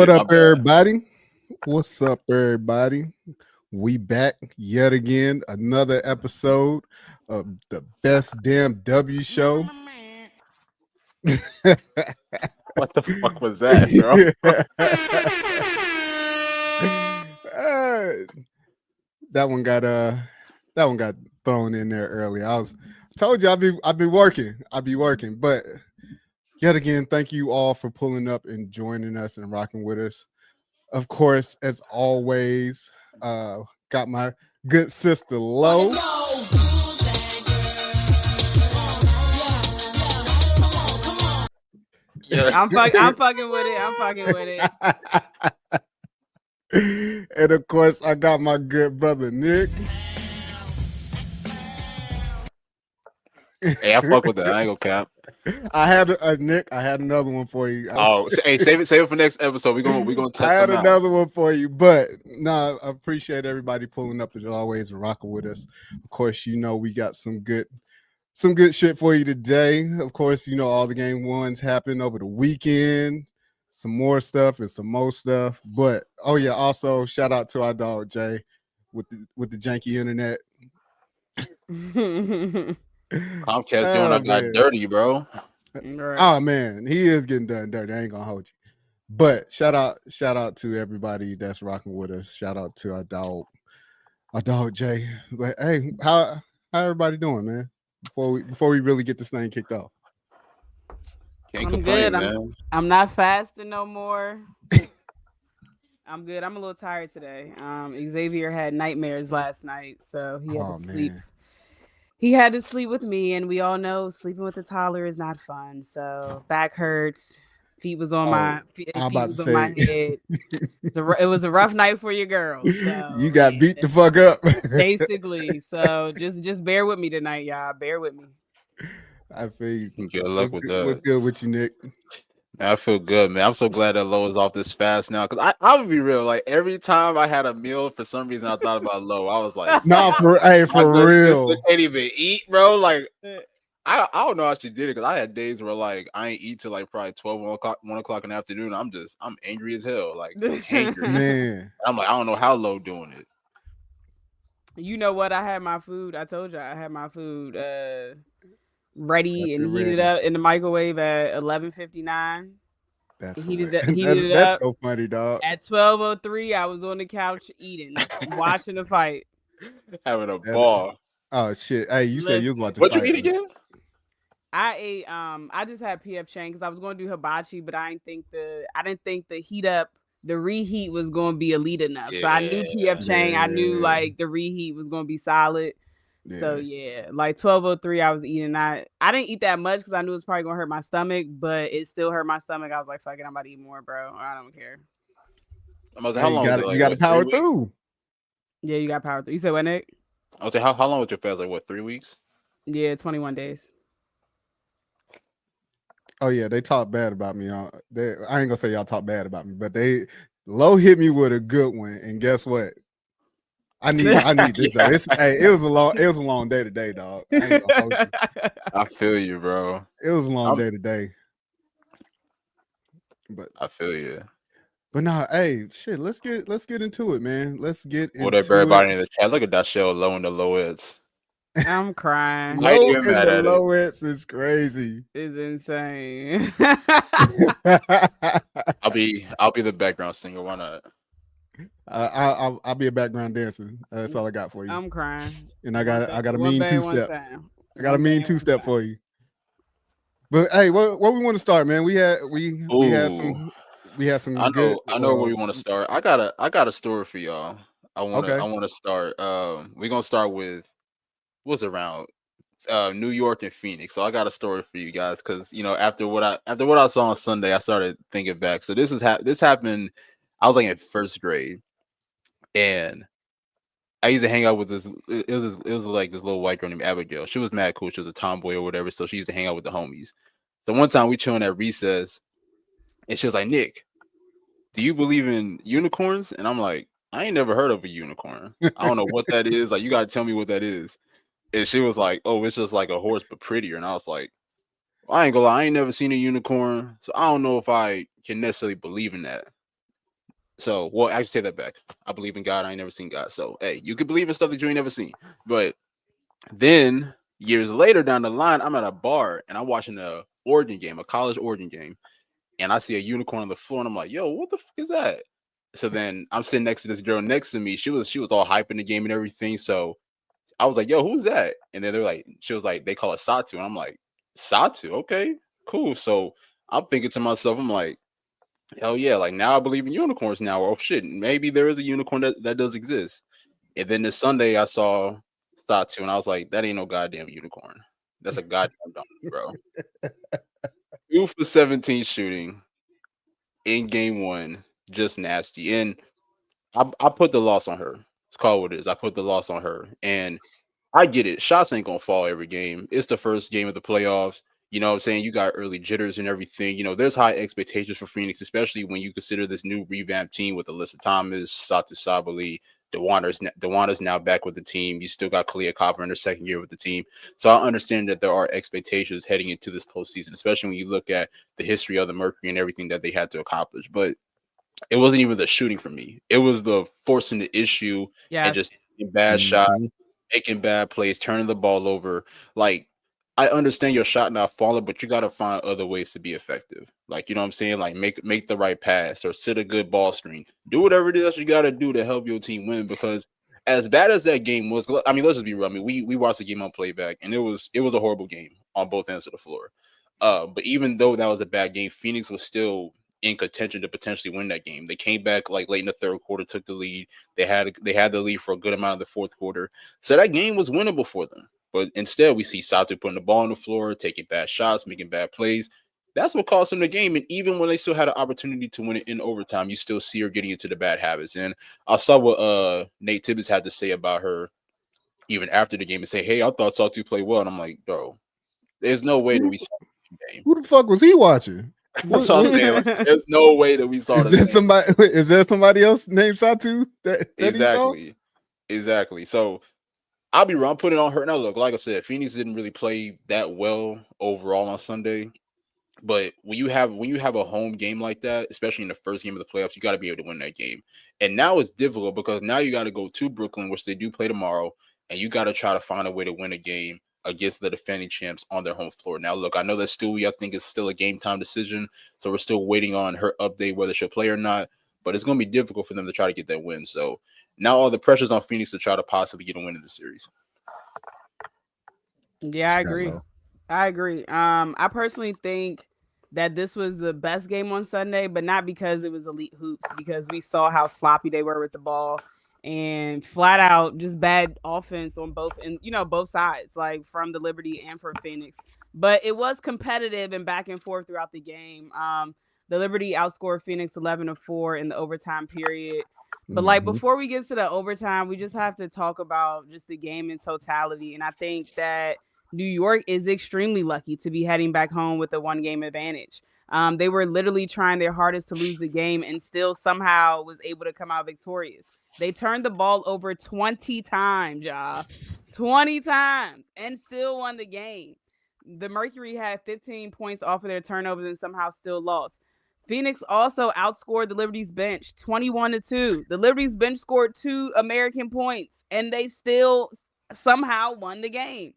what shit. My up, bad. everybody? What's up, everybody? We back yet again, another episode of the best damn W show. What the fuck was that, bro? Uh, that one got that one got thrown in there early. Told you I'd be working. I'd be working. But yet again, thank you all for pulling up and joining us and rocking with us. Of course, as always, got my good sister Lo. Yeah. I'm fucking with it. I'm fucking with it. And of course, I got my good brother Nick. Hey, I fuck with that. I ain't gonna cap. I had a Nick. I had another one for you. Oh, hey, save it for next episode. We gonna test I had them out. another one for you, but no, I appreciate everybody pulling up as always and rocking with us. Of course, you know we got some good shit for you today. Of course, you know all the game ones happened over the weekend. Some more stuff and some more stuff. But oh yeah, also shout out to our dog Jay with the janky internet. Comcast doing I got dirty, bro. Right. Oh man, he is getting done dirty. I ain't gonna hold you. But shout out to everybody that's rocking with us. Shout out to our dog Jay. But hey, how everybody doing, man? Before we really get this thing kicked off. Can't I'm complain, good. man. I'm not fasting no more. I'm good. I'm a little tired today. Xavier had nightmares last night, so he had to sleep. Man. He had to sleep with me, and we all know sleeping with a toddler is not fun. So back hurts, feet was on my feet was on my head. It was a rough night for your girl. So, you got beat the fuck up, basically. So just bear with me tonight, y'all. Bear with me. I feel you. Good luck with that. What's good with you, Nick? Man, I feel good, man. I'm so glad that Lo is off this fast now. Cause I would be real. Like every time I had a meal, for some reason I thought about Lo. I was like, nah, for real. Sister can't even eat, bro. Like I don't know how she did it because I had days where like I ain't eat till like probably 12, 1 o'clock in the afternoon. I'm angry as hell. Like angry. Man. I'm like, I don't know how Lo doing it. You know what? I had my food. I told you I had my food ready and heated up in the microwave at 11:59. That's so funny, dog. At 12:03, I was on the couch eating, watching the fight, having a ball. Oh shit! Hey, you said you was watching. What you eat again? I ate. I just had PF Chang because I was going to do hibachi, but I didn't think the heat up. The reheat was going to be elite enough. So I knew PF Chang. I knew like the reheat was going to be solid. Yeah. So yeah, like 12:03, I was eating. I didn't eat that much because I knew it was probably gonna hurt my stomach, but it still hurt my stomach. I was like, "Fuck it, I'm about to eat more, bro. I don't care." How long? You got to power through. Yeah, you got power through. You said what, Nick? I was say how long was your fast? Like what? 3 weeks? Yeah, 21 days. Oh yeah, they talk bad about me. I ain't gonna say y'all talk bad about me, but Lo hit me with a good one, and guess what? I need this though. It was a long day today, dog. I ain't gonna hold you. I feel you, bro. It was a long day today. But I feel you. But nah, hey, shit, let's get into it, man. Let's get into what up, everybody in the chat? Look at that show, Lo and the Lowettes. I'm crying. Lo and the Lowettes is crazy. It's insane. I'll be the background singer. Why not? I'll be a background dancer. That's all I got for you. I'm crying. And I got a mean 2-step. I got a mean 2-step for you. But hey, what we want to start, man? We had some. I know where we want to start. I got a story for y'all. I want to start. We're gonna start with what's around New York and Phoenix. So I got a story for you guys because after what I saw on Sunday, I started thinking back. So this happened. I was like in first grade, and I used to hang out with this. It was like this little white girl named Abigail. She was mad cool. She was a tomboy or whatever. So she used to hang out with the homies. So one time we chilling at recess, and she was like, "Nick, do you believe in unicorns?" And I'm like, "I ain't never heard of a unicorn. I don't know what that is. Like, you gotta tell me what that is." And she was like, "Oh, it's just like a horse but prettier." And I was like, well, "I ain't gonna lie, I ain't never seen a unicorn, so I don't know if I can necessarily believe in that." So, well, I take that back. I believe in God. I ain't never seen God. So, hey, you can believe in stuff that you ain't never seen. But then years later down the line, I'm at a bar and I'm watching a Oregon game, a college Oregon game, and I see a unicorn on the floor, and I'm like, "Yo, what the fuck is that?" So then I'm sitting next to this girl next to me. She was all hyping the game and everything. So I was like, "Yo, who's that?" And then they're like, she was like, "They call it Satu," and I'm like, "Satu, okay, cool." So I'm thinking to myself, I'm like, hell yeah, like now I believe in unicorns now. Oh shit, maybe there is a unicorn that does exist. And then this Sunday I saw Satu and I was like, that ain't no goddamn unicorn. That's a goddamn donkey, bro. 2 for 17 shooting in game one, just nasty. And I put the loss on her. It's called what it is. I put the loss on her. And I get it. Shots ain't gonna fall every game. It's the first game of the playoffs. You know what I'm saying? You got early jitters and everything. You know, there's high expectations for Phoenix, especially when you consider this new revamped team with Alyssa Thomas, Satu Sabali, Dewana's now back with the team. You still got Kalia Copper in her second year with the team. So I understand that there are expectations heading into this postseason, especially when you look at the history of the Mercury and everything that they had to accomplish. But it wasn't even the shooting for me. It was the forcing the issue and just bad shots, making bad plays, turning the ball over. Like, I understand your shot not falling, but you got to find other ways to be effective. Like, you know what I'm saying? Like, make the right pass or sit a good ball screen. Do whatever it is that you got to do to help your team win. Because as bad as that game was, I mean, let's just be real. I mean, we watched the game on playback, and it was a horrible game on both ends of the floor. But even though that was a bad game, Phoenix was still in contention to potentially win that game. They came back like late in the third quarter, took the lead. They had the lead for a good amount of the fourth quarter. So that game was winnable for them. But instead, we see Satu putting the ball on the floor, taking bad shots, making bad plays. That's what cost them the game. And even when they still had an opportunity to win it in overtime, you still see her getting into the bad habits. And I saw what Nate Tibbetts had to say about her even after the game and say, "Hey, I thought Satu played well." And I'm like, bro, there's no way that we saw the game. Who the fuck was he watching? That's what I'm saying. Like, there's no way that we saw is there somebody else named Satu that exactly. So I'll be wrong. Put it on her. Now, look, like I said, Phoenix didn't really play that well overall on Sunday. But when you have a home game like that, especially in the first game of the playoffs, you got to be able to win that game. And now it's difficult because now you got to go to Brooklyn, which they do play tomorrow, and you got to try to find a way to win a game against the defending champs on their home floor. Now, look, I know that Stewie, I think, is still a game time decision, so we're still waiting on her update whether she'll play or not. But it's going to be difficult for them to try to get that win. So now all the pressure's on Phoenix to try to possibly get a win in the series. Yeah, I agree. I personally think that this was the best game on Sunday, but not because it was elite hoops, because we saw how sloppy they were with the ball and flat out just bad offense on both sides, like from the Liberty and from Phoenix. But it was competitive and back and forth throughout the game. The Liberty outscored Phoenix 11-4 in the overtime period. But like before we get to the overtime, we just have to talk about just the game in totality. And I think that New York is extremely lucky to be heading back home with a 1-game advantage. They were literally trying their hardest to lose the game and still somehow was able to come out victorious. They turned the ball over 20 times, y'all. 20 times and still won the game. The Mercury had 15 points off of their turnovers and somehow still lost. Phoenix also outscored the Liberty's bench 21-2. The Liberty's bench scored 2 American points and they still somehow won the game.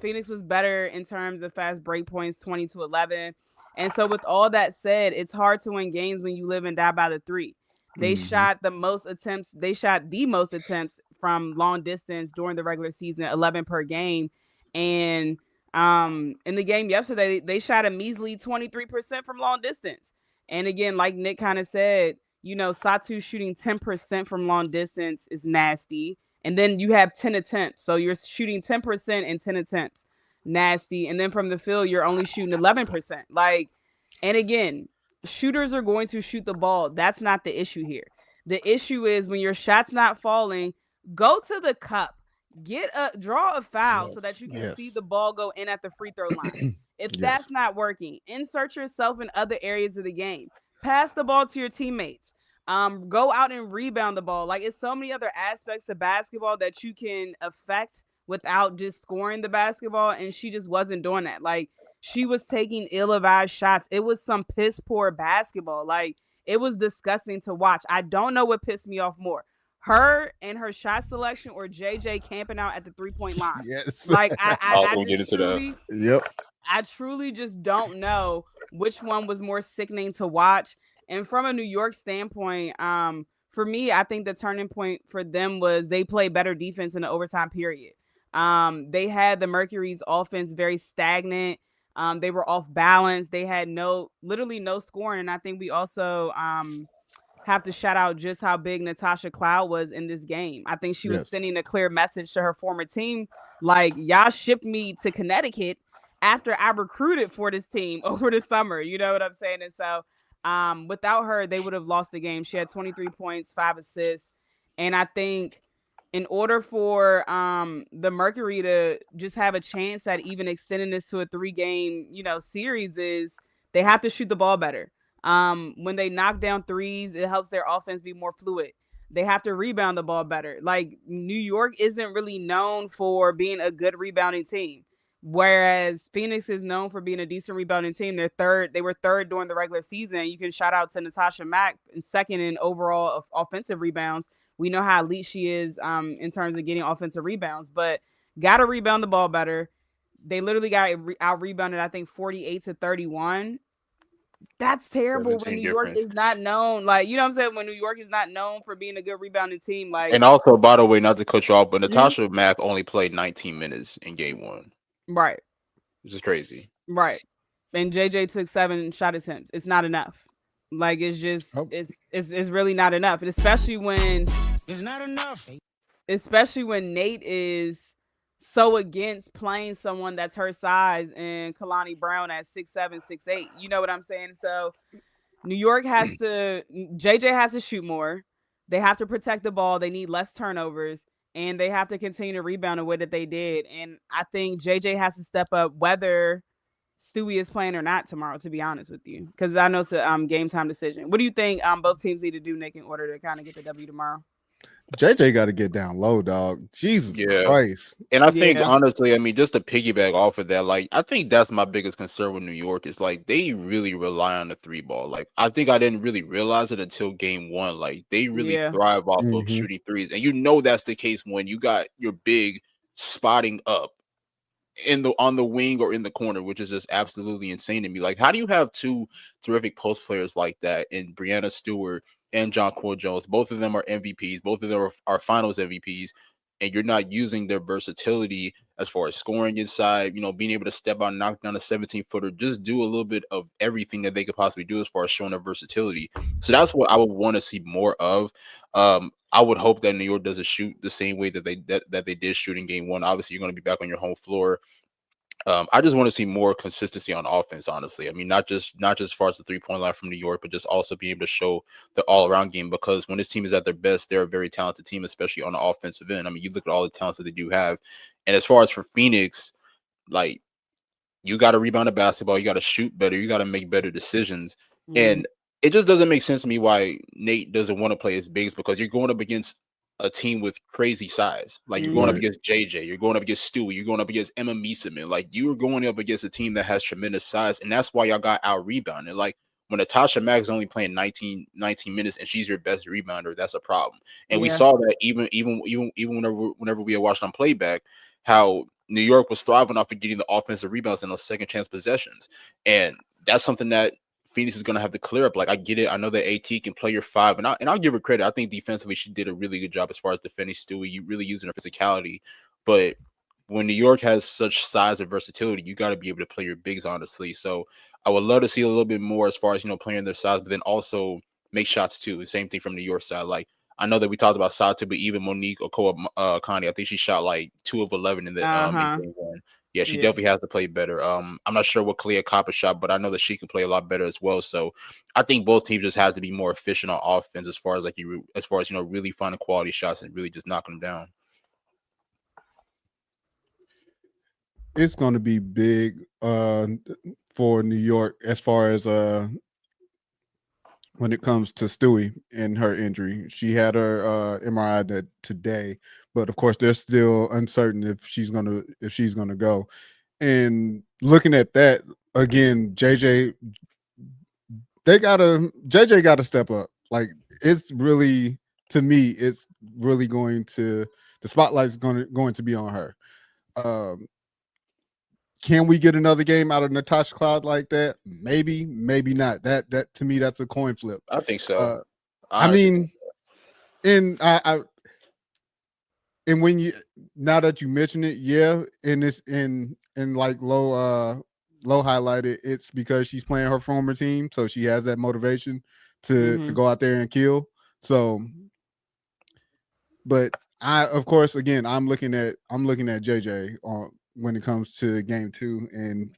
Phoenix was better in terms of fast break points, 20-11. And so with all that said, it's hard to win games when you live and die by the 3. They shot the most attempts from long distance during the regular season, 11 per game. And in the game yesterday, they shot a measly 23% from long distance. And again, like Nick kind of said, Satu shooting 10% from long distance is nasty. And then you have 10 attempts. So you're shooting 10% and 10 attempts. Nasty. And then from the field, you're only shooting 11%. And again, shooters are going to shoot the ball. That's not the issue here. The issue is when your shot's not falling, go to the cup. Draw a foul so that you can see the ball go in at the free throw line. If that's not working, insert yourself in other areas of the game. Pass the ball to your teammates. Go out and rebound the ball. Like, it's so many other aspects of basketball that you can affect without just scoring the basketball, and she just wasn't doing that. Like, she was taking ill-advised shots. It was some piss poor basketball. Like, It was disgusting to watch. I don't know what pissed me off more. Her and her shot selection or JJ camping out at the 3-point line. Yes. Like I was gonna get into that. Yep. I truly just don't know which one was more sickening to watch. And from a New York standpoint, for me, I think the turning point for them was they played better defense in the overtime period. They had the Mercury's offense very stagnant. They were off balance. They had literally no scoring. And I think we also have to shout out just how big Natasha Cloud was in this game. I think she was sending a clear message to her former team, like, y'all shipped me to Connecticut after I recruited for this team over the summer. You know what I'm saying? And so without her, they would have lost the game. She had 23 points, 5 assists. And I think in order for the Mercury to just have a chance at even extending this to a 3-game, series, is they have to shoot the ball better. When they knock down threes, it helps their offense be more fluid. They have to rebound the ball better. Like, New York isn't really known for being a good rebounding team, whereas Phoenix is known for being a decent rebounding team. They were third during the regular season. You can shout out to Natasha Mack, and second in overall offensive rebounds. We know how elite she is in terms of getting offensive rebounds, but got to rebound the ball better. They literally got out rebounded, I think, 48-31. That's terrible when New York is not known. Like, you know what I'm saying? When New York is not known for being a good rebounding team. Like, and also, by the way, not to cut you off, but Natasha Mack only played 19 minutes in game 1. Right. Which is crazy. Right. And JJ took 7 shot attempts. It's not enough. Like, it's just it's really not enough. And especially when it's not enough. Especially when Nate is so against playing someone that's her size and Kalani Brown at 6'7", 6'8". You know what I'm saying? So New York JJ has to shoot more. They have to protect the ball. They need less turnovers, and they have to continue to rebound the way that they did. And I think JJ has to step up whether Stewie is playing or not tomorrow, to be honest with you, because I know it's a game time decision. What do you think both teams need to do, Nick, in order to kind of get the W tomorrow? JJ got to get down low, dog. Jesus Christ. And I think, honestly, I mean, just to piggyback off of that, like, I think that's my biggest concern with New York is, like, they really rely on the 3-ball. Like, I think I didn't really realize it until game 1. Like, they really thrive off of shooting threes. And that's the case when you got your big spotting up on the wing or in the corner, which is just absolutely insane to me. Like, how do you have 2 terrific post players like that in Brianna Stewart and Jonquel Jones? Both of them are MVPs. Both of them are finals MVPs. And you're not using their versatility as far as scoring inside, being able to step out and knock down a 17-footer, just do a little bit of everything that they could possibly do as far as showing their versatility. So that's what I would want to see more of. I would hope that New York doesn't shoot the same way that they did shoot in game 1. Obviously, you're going to be back on your home floor. I just want to see more consistency on offense, honestly. I mean, not just as far as the 3-point line from New York, but just also being able to show the all-around game, because when this team is at their best, they're a very talented team, especially on the offensive end. I mean, you look at all the talents that they do have. And as far as for Phoenix, like, you got to rebound the basketball, you got to shoot better, you got to make better decisions. And it just doesn't make sense to me why Nate doesn't want to play as bigs, because you're going up against a team with crazy size. Like, you're going up against JJ, you're going up against Stewie, you're going up against Emma Mieseman. Like, you are going up against a team that has tremendous size, and that's why y'all got out rebounded. Like, when Natasha Mack is only playing 19 minutes and she's your best rebounder, that's a problem. And we saw that even whenever we had watched on playback, how New York was thriving off of getting the offensive rebounds in those second chance possessions. And that's something that Phoenix is going to have to clear up. Like, I get it. I know that AT can play your 5, and I'll give her credit. I think defensively she did a really good job as far as defending Stewie. You really using her physicality. But when New York has such size and versatility, you got to be able to play your bigs, honestly. So I would love to see a little bit more as far as, playing their size, but then also make shots too. The same thing from New York side. Like, I know that we talked about Sata, but even Monique Okoa-Connie, I think she shot like 2 of 11 in the in game 1. Yeah, she definitely has to play better. I'm not sure what Kalia Copper shot, but I know that she can play a lot better as well. So I think both teams just have to be more efficient on offense as far as really finding quality shots and really just knocking them down. It's going to be big for New York as far as when it comes to Stewie and her injury. She had her MRI today, but of course they're still uncertain if she's gonna go. And looking at that again, JJ, JJ gotta step up. Like it's really to me, it's really going to the spotlight's going to be on her. Um, can we get another game out of Natasha Cloud like that? Maybe, maybe not. That to me, that's a coin flip. I think so. I mean, and and when you now that you mention it, yeah, in this in like low highlighted, it's because she's playing her former team, so she has that motivation to go out there and kill. So, but I of course again I'm looking at JJ on when it comes to game 2 and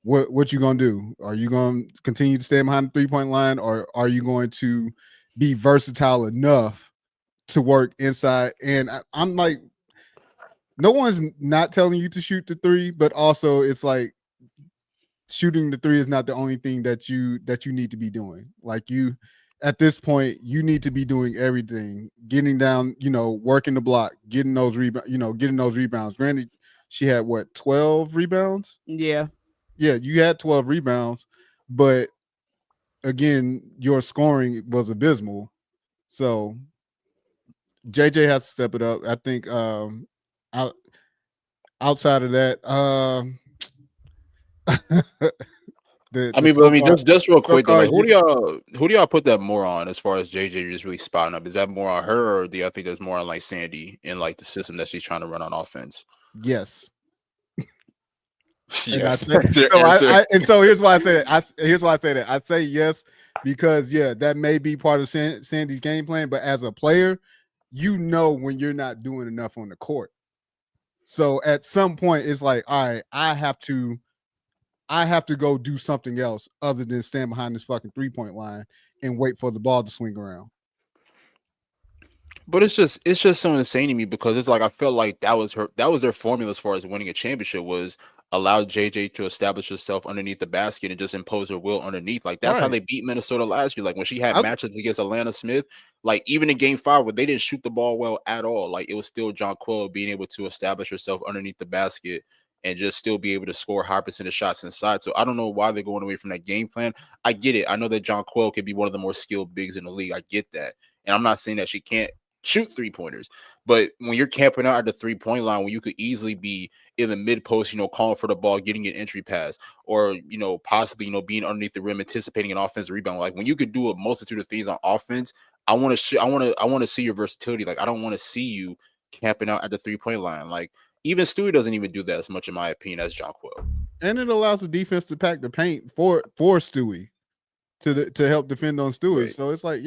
what you gonna do? Are you gonna continue to stay behind the 3-point line, or are you going to be versatile enough to work inside? And I'm like, no one's not telling you to shoot the 3, but also it's like shooting the 3 is not the only thing that you need to be doing. Like you at this point, you need to be doing everything, getting down, working the block, getting those rebounds. Granted, she had what, 12 rebounds? Yeah, you had 12 rebounds, but again, your scoring was abysmal. So JJ has to step it up. I think outside of that, just real quick though, like who do y'all put that more on as far as JJ just really spotting up? Is that more on her, or do y'all think that's more on like Sandy and like the system that she's trying to run on offense? Yes. Yes. So here's why I say that. Here's why I say that. I say yes because that may be part of Sandy's game plan, but as a player, when you're not doing enough on the court. So at some point, it's like, all right, I have to go do something else other than stand behind this fucking 3-point line and wait for the ball to swing around. But it's just so insane to me because it's like I felt like that was their formula as far as winning a championship was allow JJ to establish herself underneath the basket and just impose her will underneath. Like that's how they beat Minnesota last year. Like when she had matchups against Atlanta Smith, like even in game 5 where they didn't shoot the ball well at all, like it was still Jonquel being able to establish herself underneath the basket and just still be able to score high percentage shots inside. So I don't know why they're going away from that game plan. I get it. I know that Jonquel could be one of the more skilled bigs in the league. I get that. And I'm not saying that she can't shoot 3-pointers, but when you're camping out at the 3-point line, when you could easily be in the mid post, calling for the ball, getting an entry pass, or possibly being underneath the rim, anticipating an offensive rebound. Like when you could do a multitude of things on offense, I want to see your versatility. Like I don't want to see you camping out at the 3-point line. Like even Stewie doesn't even do that as much, in my opinion, as Jonquel. And it allows the defense to pack the paint for Stewie to help defend on Stewie. Right. So it's like,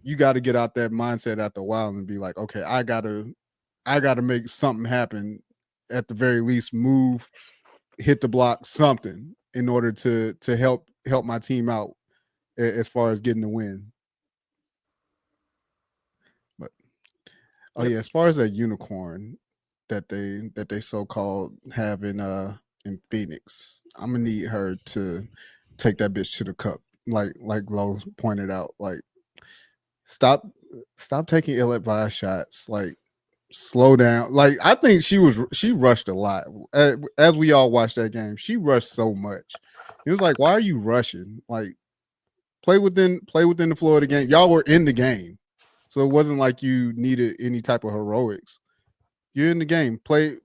you gotta get out that mindset after a while and be like, okay, I gotta make something happen, at the very least move, hit the block, something in order to help my team out as far as getting the win. But as far as that unicorn that they so-called have in Phoenix, I'm gonna need her to take that bitch to the cup, like Lo pointed out. Like stop taking ill-advised shots. Like slow down. Like I think she rushed a lot. As we all watched that game, she rushed so much. It was like, why are you rushing? Like play within the flow of the game. Y'all were in the game, so it wasn't like you needed any type of heroics. You're in the game. Play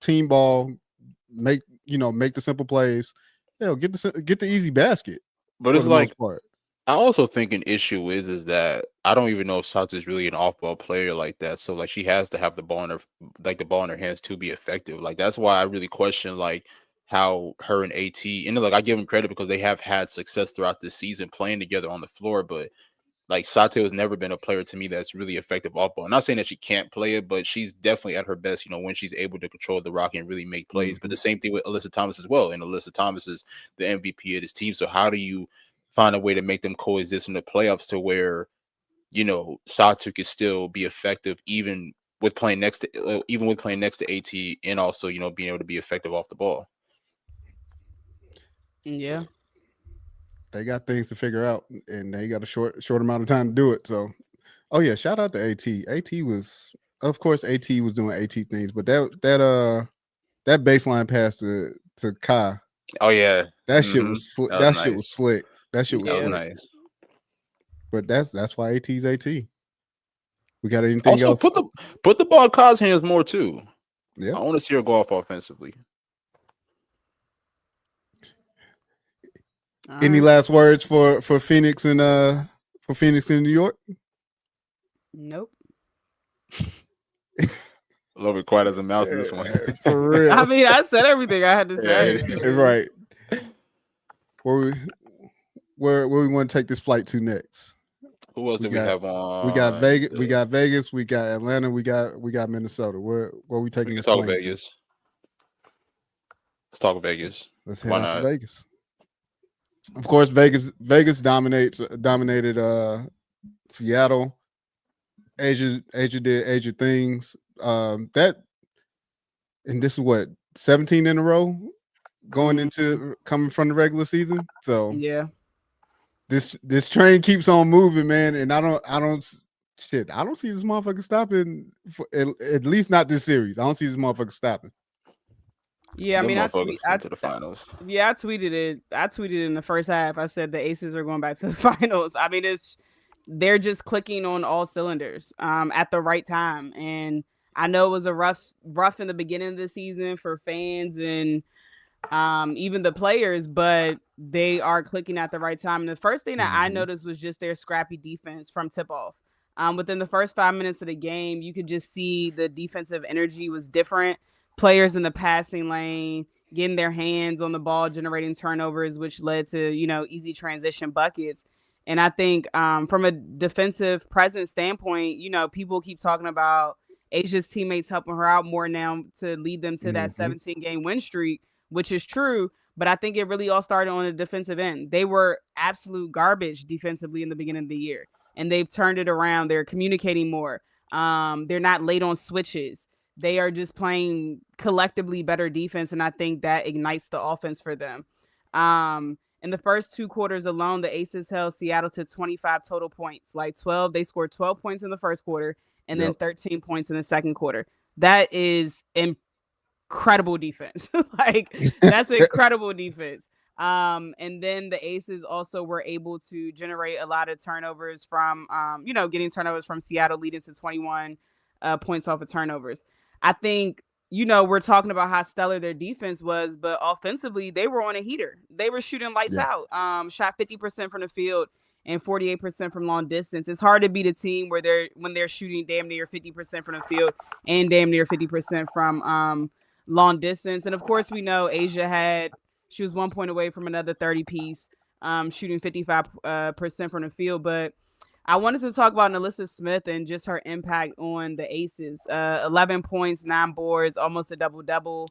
team ball. Make the simple plays. Get the easy basket. But it's like, I also think an issue is that I don't even know if Sats is really an off-ball player like that. So like she has to have the ball in her hands to be effective. Like that's why I really question like how her and AT, and like I give them credit because they have had success throughout this season playing together on the floor, but like Sato has never been a player to me that's really effective off ball. I'm not saying that she can't play it, but she's definitely at her best, when she's able to control the rock and really make plays. But the same thing with Alyssa Thomas as well. And Alyssa Thomas is the MVP of this team. So how do you find a way to make them coexist in the playoffs to where, Sato could still be effective even with playing next to AT and also, being able to be effective off the ball. Yeah. They got things to figure out, and they got a short amount of time to do it. So, shout out to AT. AT was doing AT things, but that baseline pass to Kai Oh yeah, that shit was that shit was nice. slick. That shit was That was slick. nice. But that's why AT's AT. We got anything Also, else? put the ball in Kai's hands more too. Yeah. I want to see her go off offensively. Any last words for Phoenix and New York? Nope. A little bit quiet as a mouse in this one. For real. I mean, I said everything I had to say. Yeah, right. Where we want to take this flight to next? Who else did we have on? We got Vegas. We got Vegas. We got Atlanta. We got Minnesota. Where we taking this plane? Vegas. Let's talk Vegas. Let's head out to Vegas. Of course, Vegas dominated Seattle. Asia did Asia things. And this is what 17 in a row going into coming from the regular season. So yeah, this train keeps on moving, man. And I don't see this motherfucker stopping. At least not this series. I don't see this motherfucker stopping. Yeah, I mean, I to the finals. Yeah, I tweeted it. I tweeted in the first half. I said the Aces are going back to the finals. I mean, they're just clicking on all cylinders at the right time. And I know it was a rough in the beginning of the season for fans and even the players, but they are clicking at the right time. And the first thing that I noticed was just their scrappy defense from tip-off. Within the first 5 minutes of the game, you could just see the defensive energy was different. Players in the passing lane getting their hands on the ball, generating turnovers, which led to, easy transition buckets. And I think from a defensive presence standpoint, people keep talking about Asia's teammates helping her out more now to lead them to that 17-game win streak, which is true. But I think it really all started on the defensive end. They were absolute garbage defensively in the beginning of the year, and they've turned it around. They're communicating more. They're not late on switches. They are just playing collectively better defense, and I think that ignites the offense for them. In the first 2 quarters alone, the Aces held Seattle to 25 total points. Like 12, they scored 12 points in the first quarter and then 13 points in the second quarter. That is incredible defense. That's incredible defense. And then the Aces also were able to generate a lot of turnovers from, getting turnovers from Seattle, leading to 21 points off of turnovers. I think, we're talking about how stellar their defense was, but offensively, they were on a heater. They were shooting lights out, shot 50% from the field and 48% from long distance. It's hard to beat a team when they're shooting damn near 50% from the field and damn near 50% from long distance. And of course, we know she was 1 point away from another 30 piece, shooting 55% from the field. But I wanted to talk about Alyssa Smith and just her impact on the Aces. 11 points, 9 boards, almost a double-double.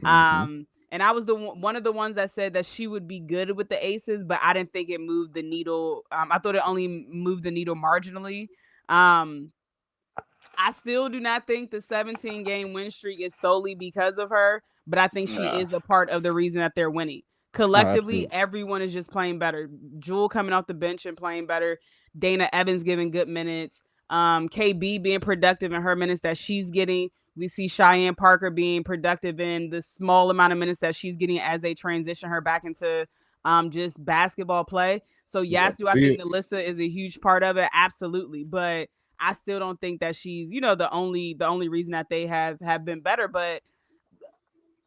And I was one of the ones that said that she would be good with the Aces, but I didn't think it moved the needle. I thought it only moved the needle marginally. I still do not think the 17-game win streak is solely because of her, but I think she is a part of the reason that they're winning. Collectively, everyone is just playing better. Jewel coming off the bench and playing better. Dana Evans giving good minutes. KB being productive in her minutes that she's getting. We see Cheyenne Parker being productive in the small amount of minutes that she's getting as they transition her back into just basketball play. So yes, do I think Alyssa is a huge part of it? Absolutely. But I still don't think that she's, the only reason that they have been better. But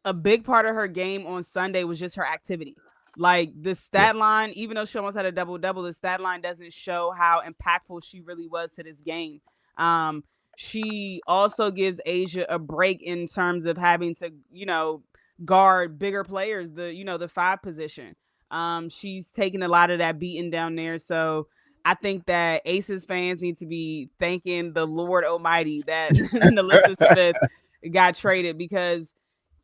a big part of her game on Sunday was just her activity. Like the stat line, even though she almost had a double-double, the stat line doesn't show how impactful she really was to this game. She also gives Asia a break in terms of having to, guard bigger players, the 5 position. She's taking a lot of that beating down there. So I think that Aces fans need to be thanking the Lord Almighty that Alyssa Smith got traded, because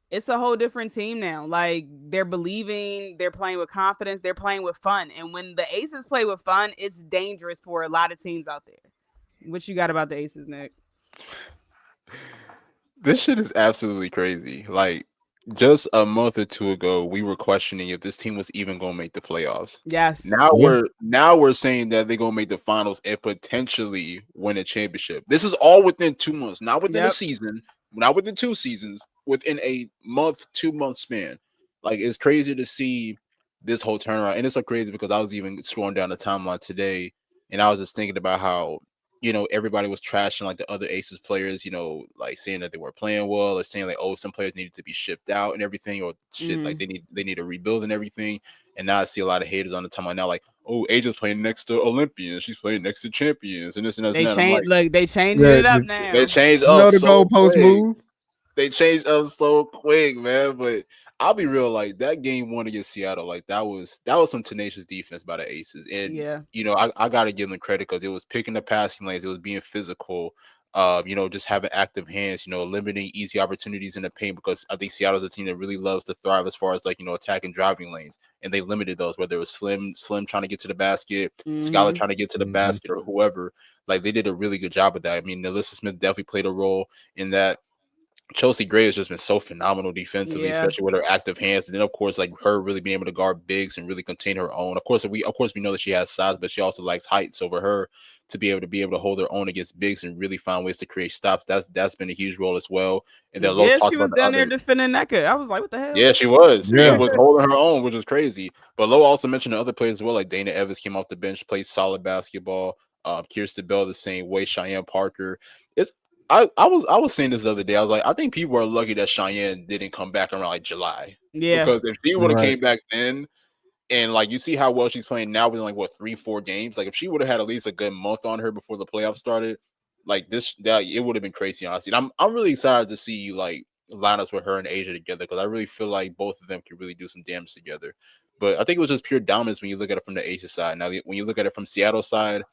it's a whole different team now. Like they're believing, they're playing with confidence, they're playing with fun. And when the Aces play with fun, it's dangerous for a lot of teams out there. What you got about the Aces, Nick? This shit is absolutely crazy. Like just a month or 2 ago, we were questioning if this team was even going to make the playoffs. Yes. Now we're saying that they're going to make the finals and potentially win a championship. This is all within 2 months, not within a season, not within 2 seasons, within a month, 2 month span. like it's crazy to see this whole turnaround, and it's so crazy because I was even scrolling down the timeline today, and I was just thinking about how everybody was trashing like the other Aces players, like saying that they weren't playing well, or saying like, oh, some players needed to be shipped out and everything, or shit like they need to rebuild and everything. And now I see a lot of haters on the timeline now, like, oh, Asia's playing next to Olympians, she's playing next to champions, and this and that. And I'm like, look, they changing it up now. They changed up the so goalpost quick. move. They changed up so quick, man. But I'll be real, like that game one against Seattle, like that was some tenacious defense by the Aces. And I gotta give them credit because it was picking the passing lanes, it was being physical, just having active hands, limiting easy opportunities in the paint, because I think Seattle's a team that really loves to thrive as far as like, attacking driving lanes. And they limited those, whether it was Slim trying to get to the basket, Skylar trying to get to the basket, or whoever. Like they did a really good job of that. I mean, Alyssa Smith definitely played a role in that. Chelsea Gray has just been so phenomenal defensively, especially with her active hands. And then, of course, like her really being able to guard bigs and really contain her own. Of course, we know that she has size, but she also likes height. So for her to be able to hold her own against bigs and really find ways to create stops, that's been a huge role as well. And then she was down there defending Nneka. I was like, what the hell? Yeah, she was. Yeah, was holding her own, which was crazy. But Lo also mentioned the other players as well, like Dana Evans came off the bench, played solid basketball. Kirsten Bell the same way. Cheyenne Parker. I was saying this the other day. I was like, I think people are lucky that Cheyenne didn't come back around like July. Yeah. Because if she would have came back then, and like you see how well she's playing now within like 3-4 games. Like if she would have had at least a good month on her before the playoffs started, like it would have been crazy, honestly. And I'm really excited to see you like line us with her and Asia together, because I really feel like both of them could really do some damage together. But I think it was just pure dominance when you look at it from the Asia side. Now when you look at it from Seattle side,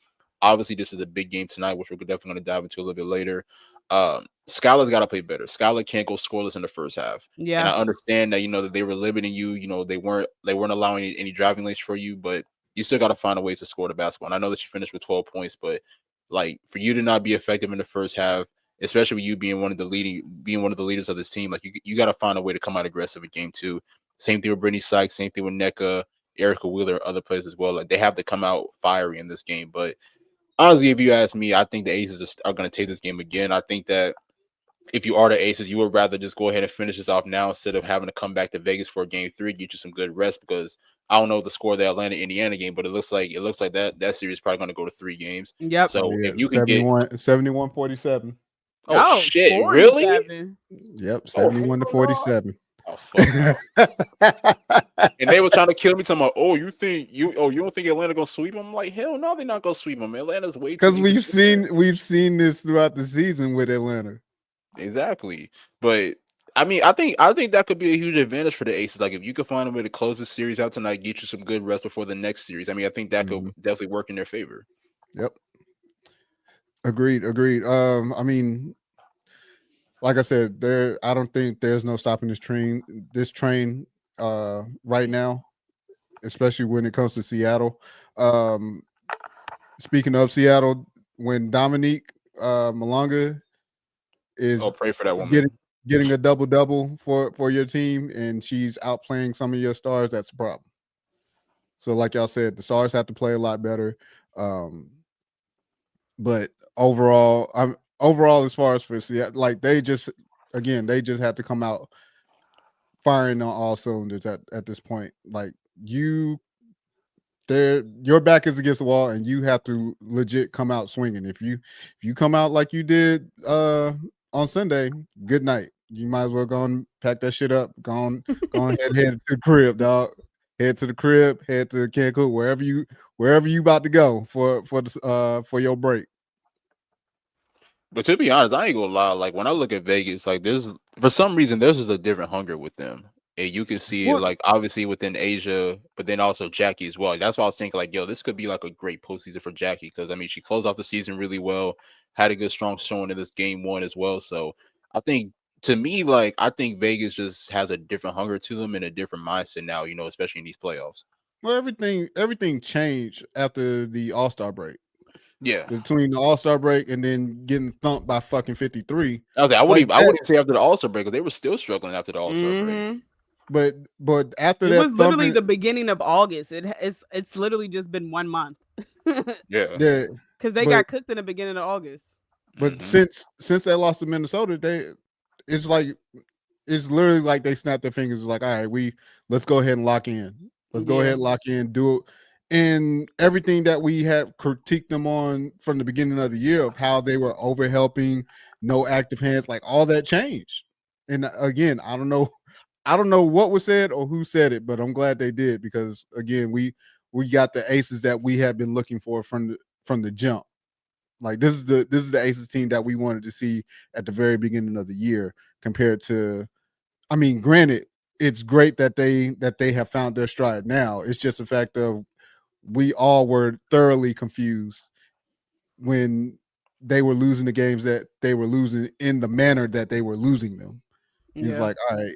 obviously this is a big game tonight, which we're definitely going to dive into a little bit later. Skylar's got to play better. Skylar can't go scoreless in the first half. Yeah, and I understand that that they were limiting you. They weren't allowing any driving lanes for you, but you still got to find a way to score the basketball. And I know that you finished with 12 points, but like for you to not be effective in the first half, especially with you being one of the leaders of this team, like you got to find a way to come out aggressive in game two. Same thing with Brittany Sykes. Same thing with Nneka, Erica Wheeler, other players as well. Like they have to come out fiery in this game, but honestly, if you ask me, I think the Aces are going to take this game again. I think that if you are the Aces, you would rather just go ahead and finish this off now instead of having to come back to Vegas for game 3, get you some good rest, because I don't know the score of the Atlanta-Indiana game, but it looks like that series is probably going to go to 3 games. Yep. So if you can 71-47. Oh shit, 47. Really? Yep, 71-47. Oh, fuck. And they were trying to kill me, talking about, you don't think Atlanta gonna sweep them? I'm like, hell no, they're not gonna sweep them. Atlanta's way too, because we've seen this throughout the season with Atlanta. Exactly. But I mean, I think that could be a huge advantage for the Aces. Like if you could find a way to close this series out tonight, get you some good rest before the next series. I mean, I think that could definitely work in their favor. Yep. Agreed. I mean, like I said, I don't think there's no stopping this train right now, especially when it comes to Seattle. Speaking of Seattle, when Dominique Malonga is pray for that woman. Getting a double-double for your team, and she's outplaying some of your stars, that's a problem. So like y'all said, the stars have to play a lot better. But overall, as far as for Seattle, like they just have to come out firing on all cylinders at this point. Like your back is against the wall, and you have to legit come out swinging. If you come out like you did on Sunday, good night. You might as well go and pack that shit up. Go on ahead and head to the crib, dog. Head to the crib, head to Cancun, wherever you about to go for your break. But to be honest, I ain't gonna lie. Like when I look at Vegas, like for some reason there's just a different hunger with them, and you can see it like obviously within Asia, but then also Jackie as well. That's why I was thinking like, yo, this could be like a great postseason for Jackie, because I mean she closed off the season really well, had a good strong showing in this game 1 as well. So I think to me, like I think Vegas just has a different hunger to them and a different mindset now, especially in these playoffs. Well, everything changed after the All-Star break. Yeah, between the All-Star break and then getting thumped by fucking 53. I wouldn't say after the All-Star break, because they were still struggling after the All-Star break. But after that, it was literally the beginning of August. It's literally just been 1 month. yeah, because they got cooked in the beginning of August. But since they lost to Minnesota, it's like it's literally like they snapped their fingers, like, all right, let's go ahead and lock in. Let's go ahead and lock in, do it. And everything that we had critiqued them on from the beginning of the year of how they were over helping, no active hands, like all that changed. And again, I don't know what was said or who said it, but I'm glad they did, because again, we got the aces that we have been looking for from the jump. Like this is the Aces team that we wanted to see at the very beginning of the year, compared to, I mean, granted, it's great that they have found their stride now. It's just the fact of we all were thoroughly confused when they were losing the games that they were losing in the manner that they were losing them. Yeah. It's like, all right,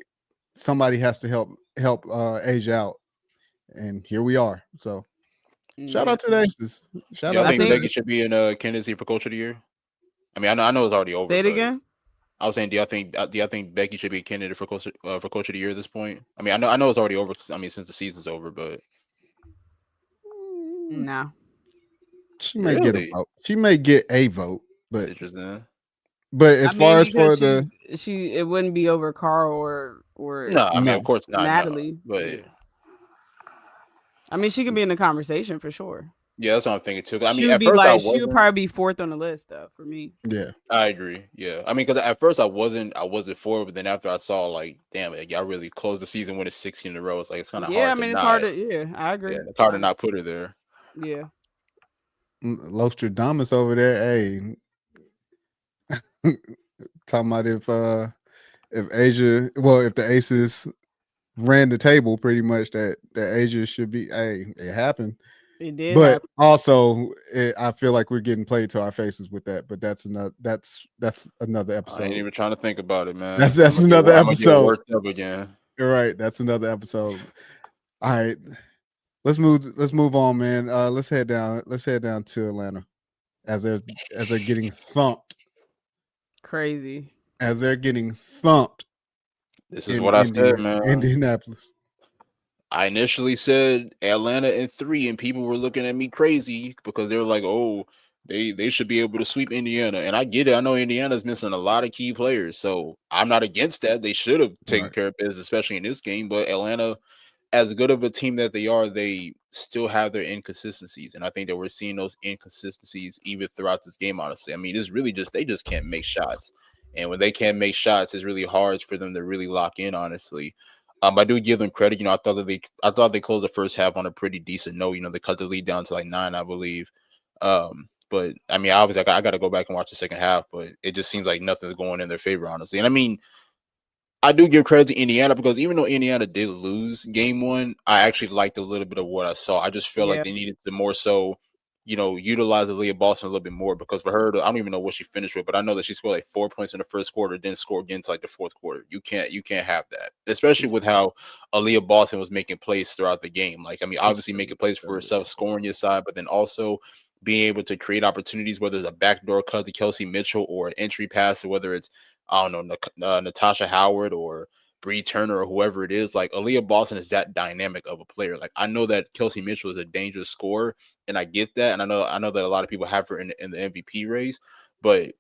somebody has to help Asia out, and here we are. So shout out to the Aces. Shout out. I think Becky should be in candidacy for Coach of the Year. I mean, I know it's already over. Say it again. I was saying, do you think Becky should be a candidate for Coach of the Year at this point? I mean, I know it's already over. I mean, since the season's over, but no. She may get a vote. She may get a vote, but that's interesting. But as far as for it wouldn't be over Carl or no, I mean, of course not, Natalie. No, but I mean, she could be in the conversation for sure. Yeah, that's what I'm thinking too. I mean, she would probably be fourth on the list though for me. Yeah, I agree. Yeah, I mean, because at first I wasn't for it, but then after I saw, like, damn it, y'all really closed the season winning 16 in a row. It's like, it's kind of hard. Yeah, I mean, it's hard to. Yeah, I agree. Yeah, it's hard to not put her there. Yeah. Lostradamus over there, hey, talking about if Asia, well, if the Aces ran the table, pretty much that Asia should be. Hey, it happened. It did, but also I feel like we're getting played to our faces with that. But that's another episode. I ain't even trying to think about it, man. That's another episode. I'm worked up again. You're right. That's another episode. All right, let's move on, man. Let's head down to Atlanta as they're getting thumped. Crazy. As they're getting thumped. This is what I said, man. Indianapolis. I initially said Atlanta in 3, and people were looking at me crazy because they were like, "Oh, they should be able to sweep Indiana." And I get it. I know Indiana's missing a lot of key players, so I'm not against that. They should have taken care of business, especially in this game. But Atlanta, as good of a team that they are, they still have their inconsistencies, and I think that we're seeing those inconsistencies even throughout this game. Honestly, I mean, it's really just they just can't make shots, and when they can't make shots, it's really hard for them to really lock in. Honestly. I do give them credit. I thought they closed the first half on a pretty decent note. They cut the lead down to like 9, I believe. But I mean, obviously, I got to go back and watch the second half. But it just seems like nothing's going in their favor, honestly. And I mean, I do give credit to Indiana because even though Indiana did lose game 1, I actually liked a little bit of what I saw. I just felt like they needed to more so, utilize Aaliyah Boston a little bit more, because for her, I don't even know what she finished with, but I know that she scored like 4 points in the first quarter, didn't score again to like the fourth quarter. You can't have that, especially with how Aaliyah Boston was making plays throughout the game. Like, I mean, obviously making plays for herself, scoring your side, but then also being able to create opportunities, whether it's a backdoor cut to Kelsey Mitchell or an entry pass, or whether it's, I don't know, Natasha Howard or Bree Turner or whoever it is. Like, Aaliyah Boston is that dynamic of a player. Like, I know that Kelsey Mitchell is a dangerous scorer, and I get that, and I know that a lot of people have her in the MVP race, but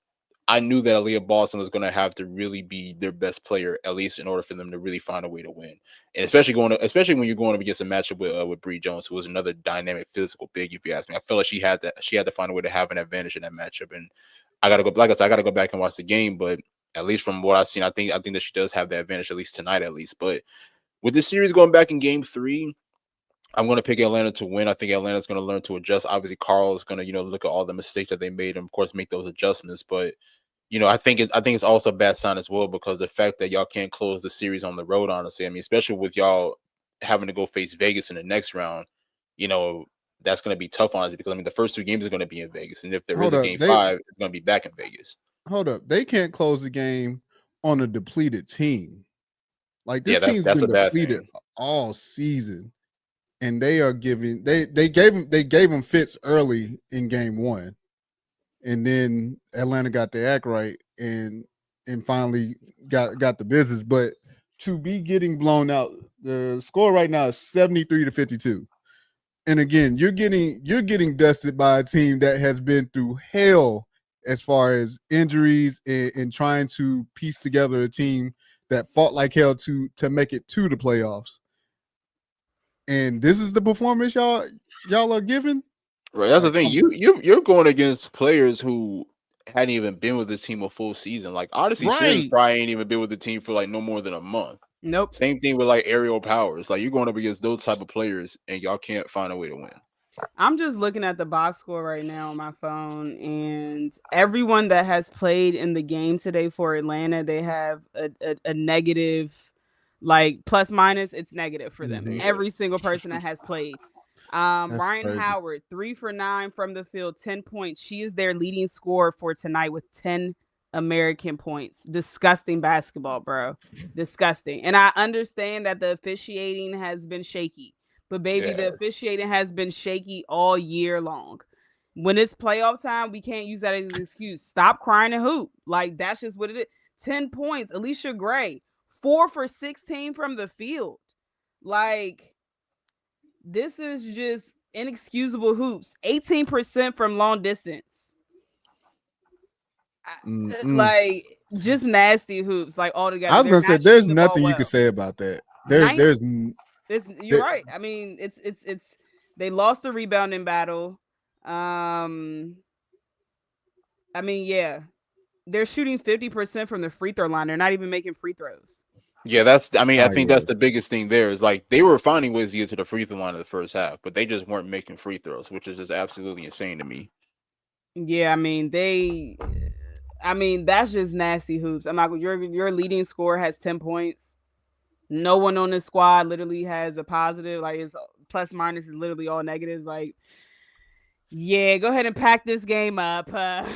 I knew that Aaliyah Boston was going to have to really be their best player, at least in order for them to really find a way to win. And especially when you're going up against a matchup with Bree Jones, who was another dynamic physical big, if you ask me. I feel like she had to find a way to have an advantage in that matchup. And I gotta go back and watch the game, but at least from what I've seen, I think that she does have the advantage, at least tonight, at least. But with this series going back in game 3, I'm going to pick Atlanta to win. I think Atlanta's going to learn to adjust. Obviously, Carl is going to, look at all the mistakes that they made and, of course, make those adjustments. But, I think it's also a bad sign as well, because the fact that y'all can't close the series on the road, honestly, I mean, especially with y'all having to go face Vegas in the next round, that's going to be tough, honestly, because, I mean, the first 2 games are going to be in Vegas. And if there is a game 5, it's going to be back in Vegas. Hold up. They can't close the game on a depleted team. Like, this team's been depleted all season. And they are giving they gave them fits early in game 1, and then Atlanta got their act right and finally got the business. But to be getting blown out, the score right now is 73-52. And again, you're getting dusted by a team that has been through hell as far as injuries and trying to piece together a team that fought like hell to make it to the playoffs. And this is the performance y'all are giving. Right, that's the thing. You're going against players who hadn't even been with this team a full season. Like Odyssey Sims probably ain't even been with the team for like no more than a month. Nope. Same thing with like Aerial Powers. Like you're going up against those type of players, and y'all can't find a way to win. I'm just looking at the box score right now on my phone, and everyone that has played in the game today for Atlanta, they have a negative, like plus minus. It's negative for them. Mm-hmm. Every single person that has played. Ryan crazy. Howard, 3 for 9 from the field, 10 points. She is their leading scorer for tonight with 10 American points. Disgusting basketball, bro. Disgusting. And I understand that the officiating has been shaky, but baby, the officiating has been shaky all year long. When it's playoff time, we can't use that as an excuse. Stop crying and hoop. Like, that's just what it is. 10 points. Alicia Gray, 4 for 16 from the field. Like, this is just inexcusable hoops. 18% from long distance. Like, just nasty hoops, like all together. I was gonna say there's nothing you can say about that. You're right. I mean, it's they lost the rebounding battle. I mean, yeah, they're shooting 50% from the free throw line. They're not even making free throws. Yeah, I think that's the biggest thing there is like they were finding ways to get to the free throw line in the first half, but they just weren't making free throws, which is just absolutely insane to me. Yeah, I mean, that's just nasty hoops. I'm not. Your leading scorer has 10 points. No one on this squad literally has a positive. Like, it's plus minus is literally all negatives. Like, yeah, go ahead and pack this game up. But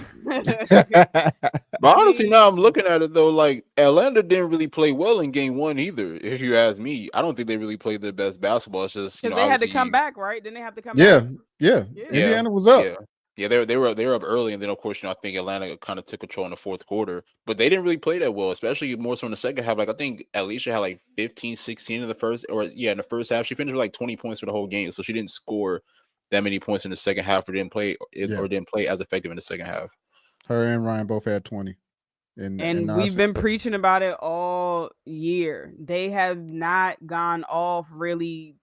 honestly, now I'm looking at it though, like Atlanta didn't really play well in game 1 either. If you ask me, I don't think they really played their best basketball. It's just because they had to come back, right? Didn't they have to come back? Yeah. Indiana was up. Yeah, they were up early, and then of course, I think Atlanta kind of took control in the fourth quarter, but they didn't really play that well, especially more so in the second half. Like I think Alicia had like 15, 16 in the first, in the first half. She finished with like 20 points for the whole game, so she didn't score that many points in the second half, or didn't play as effective in the second half. Her and Ryan both had 20. And we've been preaching about it all year. They have not gone off really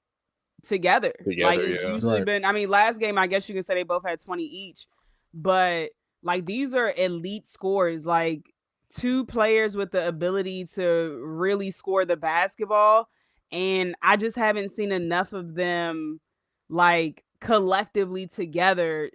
together. Like it's usually been, I mean, last game, I guess you can say they both had 20 each, but like these are elite scores, like 2 players with the ability to really score the basketball. And I just haven't seen enough of them like collectively together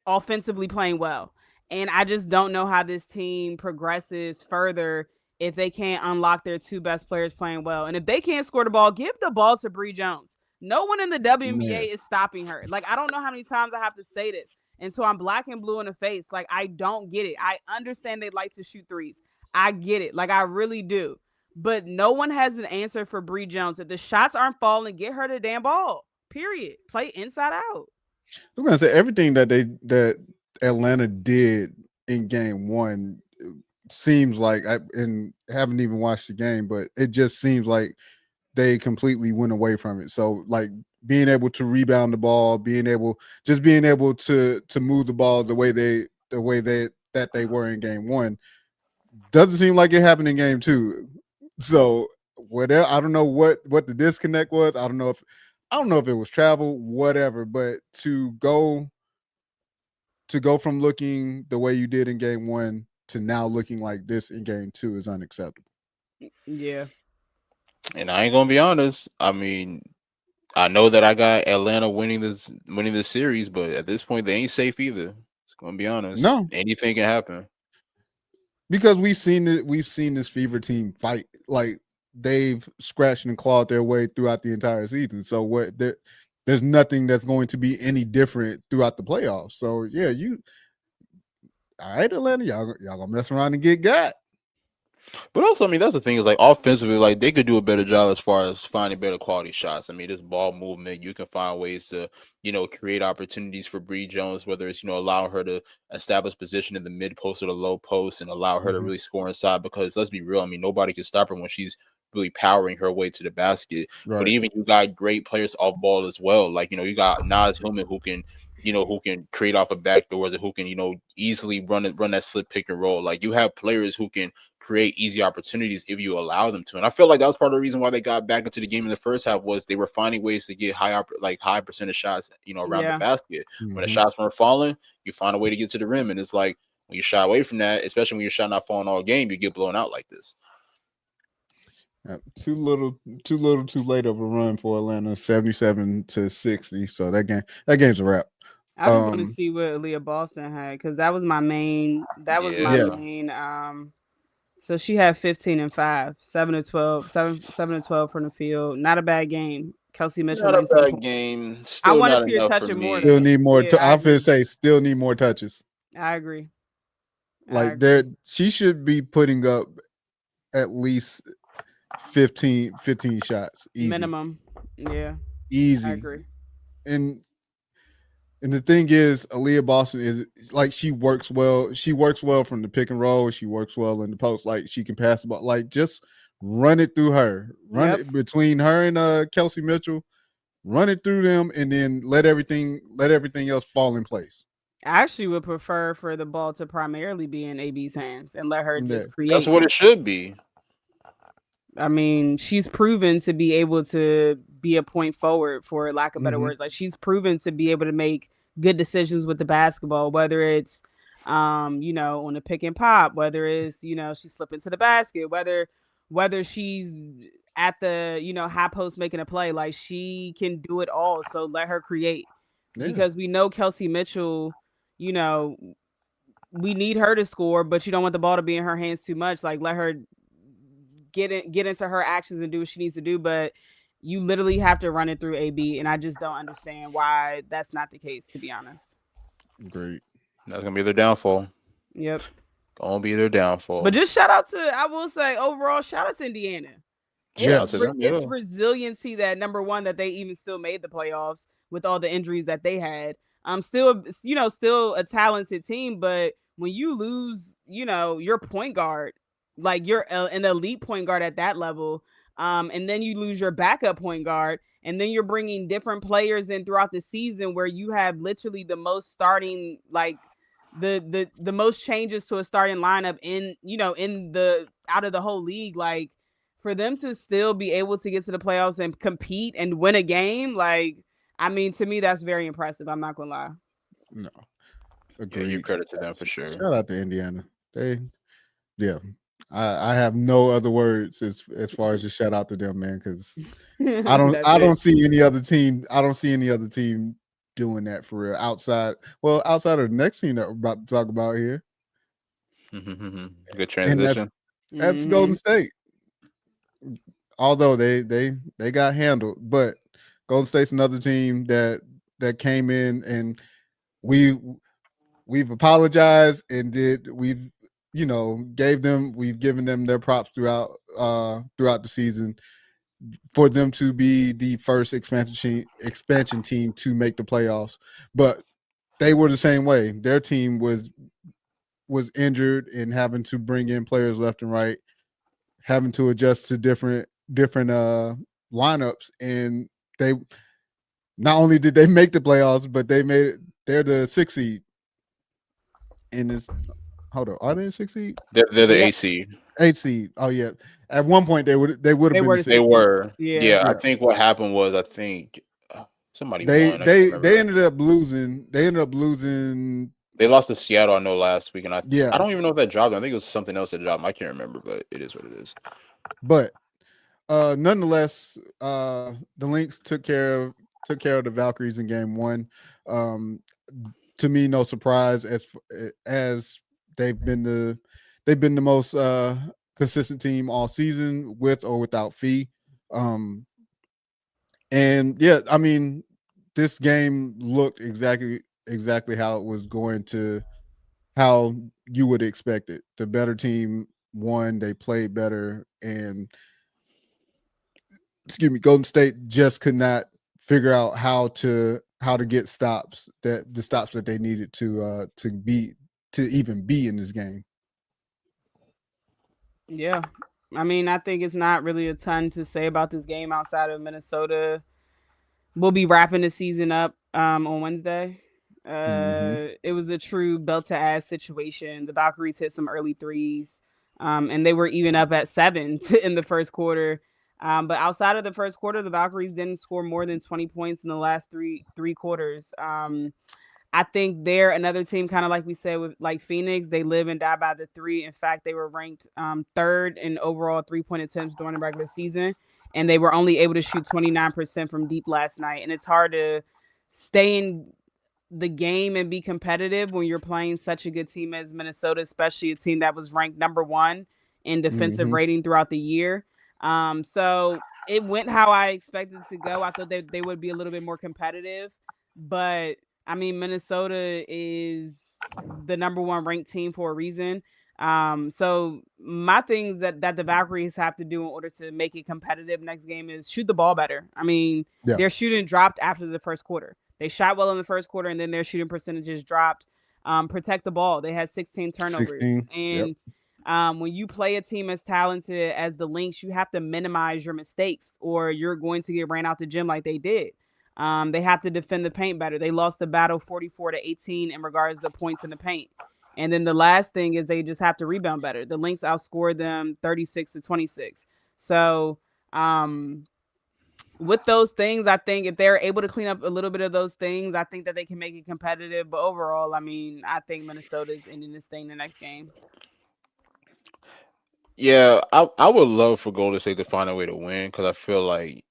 offensively playing well. And I just don't know how this team progresses further if they can't unlock their 2 best players playing well. And if they can't score the ball, give the ball to Bree Jones. No one in the WNBA is stopping her. Like, I don't know how many times I have to say this until I'm black and blue in the face. Like, I don't get it. I understand they like to shoot threes. I get it. Like, I really do. But no one has an answer for Bree Jones. If the shots aren't falling, get her the damn ball. Period. Play inside out. I was going to say everything that Atlanta did in game 1 seems like, and haven't even watched the game, but it just seems like they completely went away from it. So like being able to rebound the ball, being able to move the ball the way that they were in game 1 doesn't seem like it happened in game 2. So whatever, I don't know what the disconnect was. I don't know if it was travel, whatever, but to go from looking the way you did in game 1 to now looking like this in game 2 is unacceptable. Yeah. And I ain't gonna be honest. I mean, I know that I got Atlanta winning this series, but at this point they ain't safe either. It's gonna be honest. No, anything can happen. Because we've seen this Fever team fight. Like they've scratched and clawed their way throughout the entire season. So there's nothing that's going to be any different throughout the playoffs. So yeah, all right, Atlanta, y'all gonna mess around and get got. But also, I mean, that's the thing is like offensively, like they could do a better job as far as finding better quality shots. I mean, this ball movement, you can find ways to, create opportunities for Bree Jones, whether it's, allowing her to establish position in the mid post or the low post and allow her to really score inside, because let's be real. I mean, nobody can stop her when she's really powering her way to the basket. Right. But even you got great players off ball as well. Like, you got Naz Hillman who can create off of backdoors and who can, easily run that slip pick and roll. Like you have players who can create easy opportunities if you allow them to. And I feel like that was part of the reason why they got back into the game in the first half was they were finding ways to get high percentage shots, around the basket. When the shots weren't falling, you find a way to get to the rim. And it's like when you shy away from that, especially when your shot not falling all game, you get blown out like this. Too little, too late of a run for Atlanta, 77-60. So that game's a wrap. I just want to see what Aaliyah Boston had because that was my main. That was my main. So she had 15 and 5, 7 to 12, 7 to 12 from the field. Not a bad game. Kelsey Mitchell. Not a bad game. Still I want not to see her enough touch for it me. more. Still need more. I was gonna say still need more touches. I agree. Like she should be putting up at least 15 shots easy. Minimum. Yeah. Easy. I agree. And the thing is, Aaliyah Boston is like she works well. She works well from the pick and roll. She works well in the post. Like she can pass the ball. Like just run it through her. Run it between her and Kelsey Mitchell. Run it through them, and then let everything else fall in place. I actually would prefer for the ball to primarily be in AB's hands and let her just create. That's what it should be. I mean, she's proven to be able to be a point forward, for lack of better words. Like she's proven to be able to make good decisions with the basketball, whether it's, on the pick and pop, whether it's, she slip into the basket, whether she's at the, high post making a play, like she can do it all. So let her create because we know Kelsey Mitchell, we need her to score, but you don't want the ball to be in her hands too much. Like let her get into her actions and do what she needs to do, but you literally have to run it through AB, and I just don't understand why that's not the case, to be honest. Great. That's gonna be their downfall. Yep. Gonna be their downfall. But just I will say overall, shout out to Indiana. It's resiliency that number one, that they even still made the playoffs with all the injuries that they had. Still a talented team, but when you lose, your point guard, like you're an elite point guard at that level, and then you lose your backup point guard, and then you're bringing different players in throughout the season where you have literally the most starting, like the most changes to a starting lineup in the out of the whole league. Like for them to still be able to get to the playoffs and compete and win a game, like, I mean, to me, that's very impressive. I'm not gonna lie. No. Agreed. Yeah, you credit to them for sure. Shout out to Indiana. I have no other words as far as just shout out to them, man, because I don't see any other team. I don't see any other team doing that for real outside of the next team that we're about to talk about here. Good transition. That's Golden State. Although they got handled, but Golden State's another team that came in, and we've apologized and we've given them their props throughout the season for them to be the first expansion team to make the playoffs. But they were the same way. Their team was injured and having to bring in players left and right, having to adjust to different lineups, and they not only did they make the playoffs, but they're the 6th seed. And it's are they the 6th seed? They're the 8th seed. 8th seed. Oh yeah. At one point they would have been. They were. Yeah. I think what happened was somebody won. They ended up losing. They lost to Seattle, I know, last week, and I don't even know if that dropped. I think it was something else that dropped. I can't remember, but it is what it is. But nonetheless, the Lynx took care of the Valkyries in game 1. To me, no surprise, as they've been the most consistent team all season, with or without Fee. And yeah, I mean, this game looked exactly how it was going to, how you would expect it. The better team won. They played better, and Golden State just could not figure out how to get stops, the stops that they needed to even be in this game. Yeah. I mean, I think it's not really a ton to say about this game outside of Minnesota. We'll be wrapping the season up on Wednesday. It was a true belt to ass situation. The Valkyries hit some early threes. and they were even up at 7 in the first quarter. But outside of the first quarter, the Valkyries didn't score more than 20 points in the last three quarters. I think they're another team, kind of like we said with like Phoenix. They live and die by the three. In fact, they were ranked third in overall 3-point attempts during the regular season, and they were only able to shoot 29% from deep last night. And it's hard to stay in the game and be competitive when you're playing such a good team as Minnesota, especially a team that was ranked number 1 in defensive rating throughout the year. So it went how I expected it to go. I thought they would be a little bit more competitive, but I mean, Minnesota is the number 1 ranked team for a reason. So my things that the Valkyries have to do in order to make it competitive next game is shoot the ball better. I mean, their shooting dropped after the first quarter. They shot well in the first quarter, and then their shooting percentages dropped. Protect the ball. They had 16 turnovers. 16. And when you play a team as talented as the Lynx, you have to minimize your mistakes, or you're going to get ran out the gym like they did. They have to defend the paint better. They lost the battle 44-18 in regards to points in the paint. And then the last thing is they just have to rebound better. The Lynx outscored them 36-26. So with those things, I think if they're able to clean up a little bit of those things, I think that they can make it competitive. But overall, I mean, I think Minnesota's ending this thing the next game. Yeah, I would love for Golden State to find a way to win, because I feel like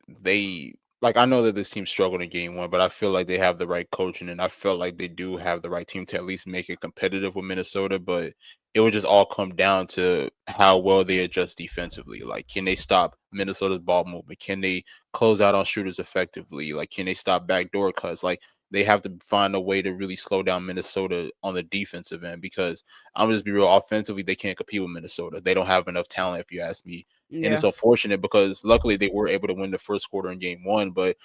I know that this team struggled in game 1, but I feel like they have the right coaching, and I feel like they do have the right team to at least make it competitive with Minnesota. But it would just all come down to how well they adjust defensively. Like, can they stop Minnesota's ball movement? Can they close out on shooters effectively? Like, can they stop backdoor cuts? Like, they have to find a way to really slow down Minnesota on the defensive end, because I'm gonna just be real, offensively, they can't compete with Minnesota. They don't have enough talent, if you ask me. Yeah. And it's unfortunate, because luckily they were able to win the first quarter in game 1. But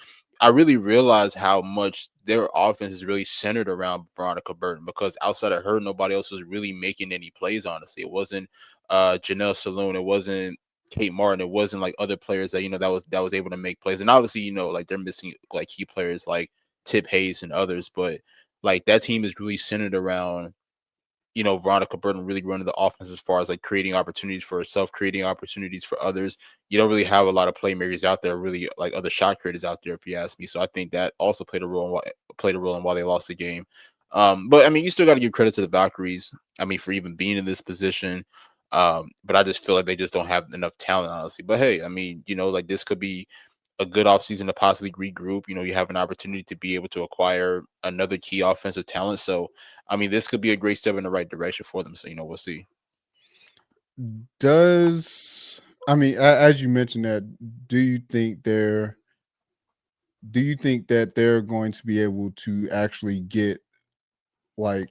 I really realized how much their offense is really centered around Veronica Burton, because outside of her, nobody else was really making any plays, honestly. It wasn't Janelle Saloon. It wasn't Kate Martin. It wasn't like other players that, that was able to make plays. And obviously, like they're missing like key players like Tip Hayes and others, but like that team is really centered around, Veronica Burton really running the offense as far as like creating opportunities for herself, creating opportunities for others. You don't really have a lot of playmakers out there, really, like other shot creators out there, if you ask me. So I think that also played a role in why they lost the game. But I mean, you still got to give credit to the Valkyries, I mean, for even being in this position. But I just feel like they just don't have enough talent, honestly. But hey, I mean, like this could be a good offseason to possibly regroup. You have an opportunity to be able to acquire another key offensive talent. So, I mean, this could be a great step in the right direction for them. So, we'll see. As you mentioned that, do you think that they're going to be able to actually get like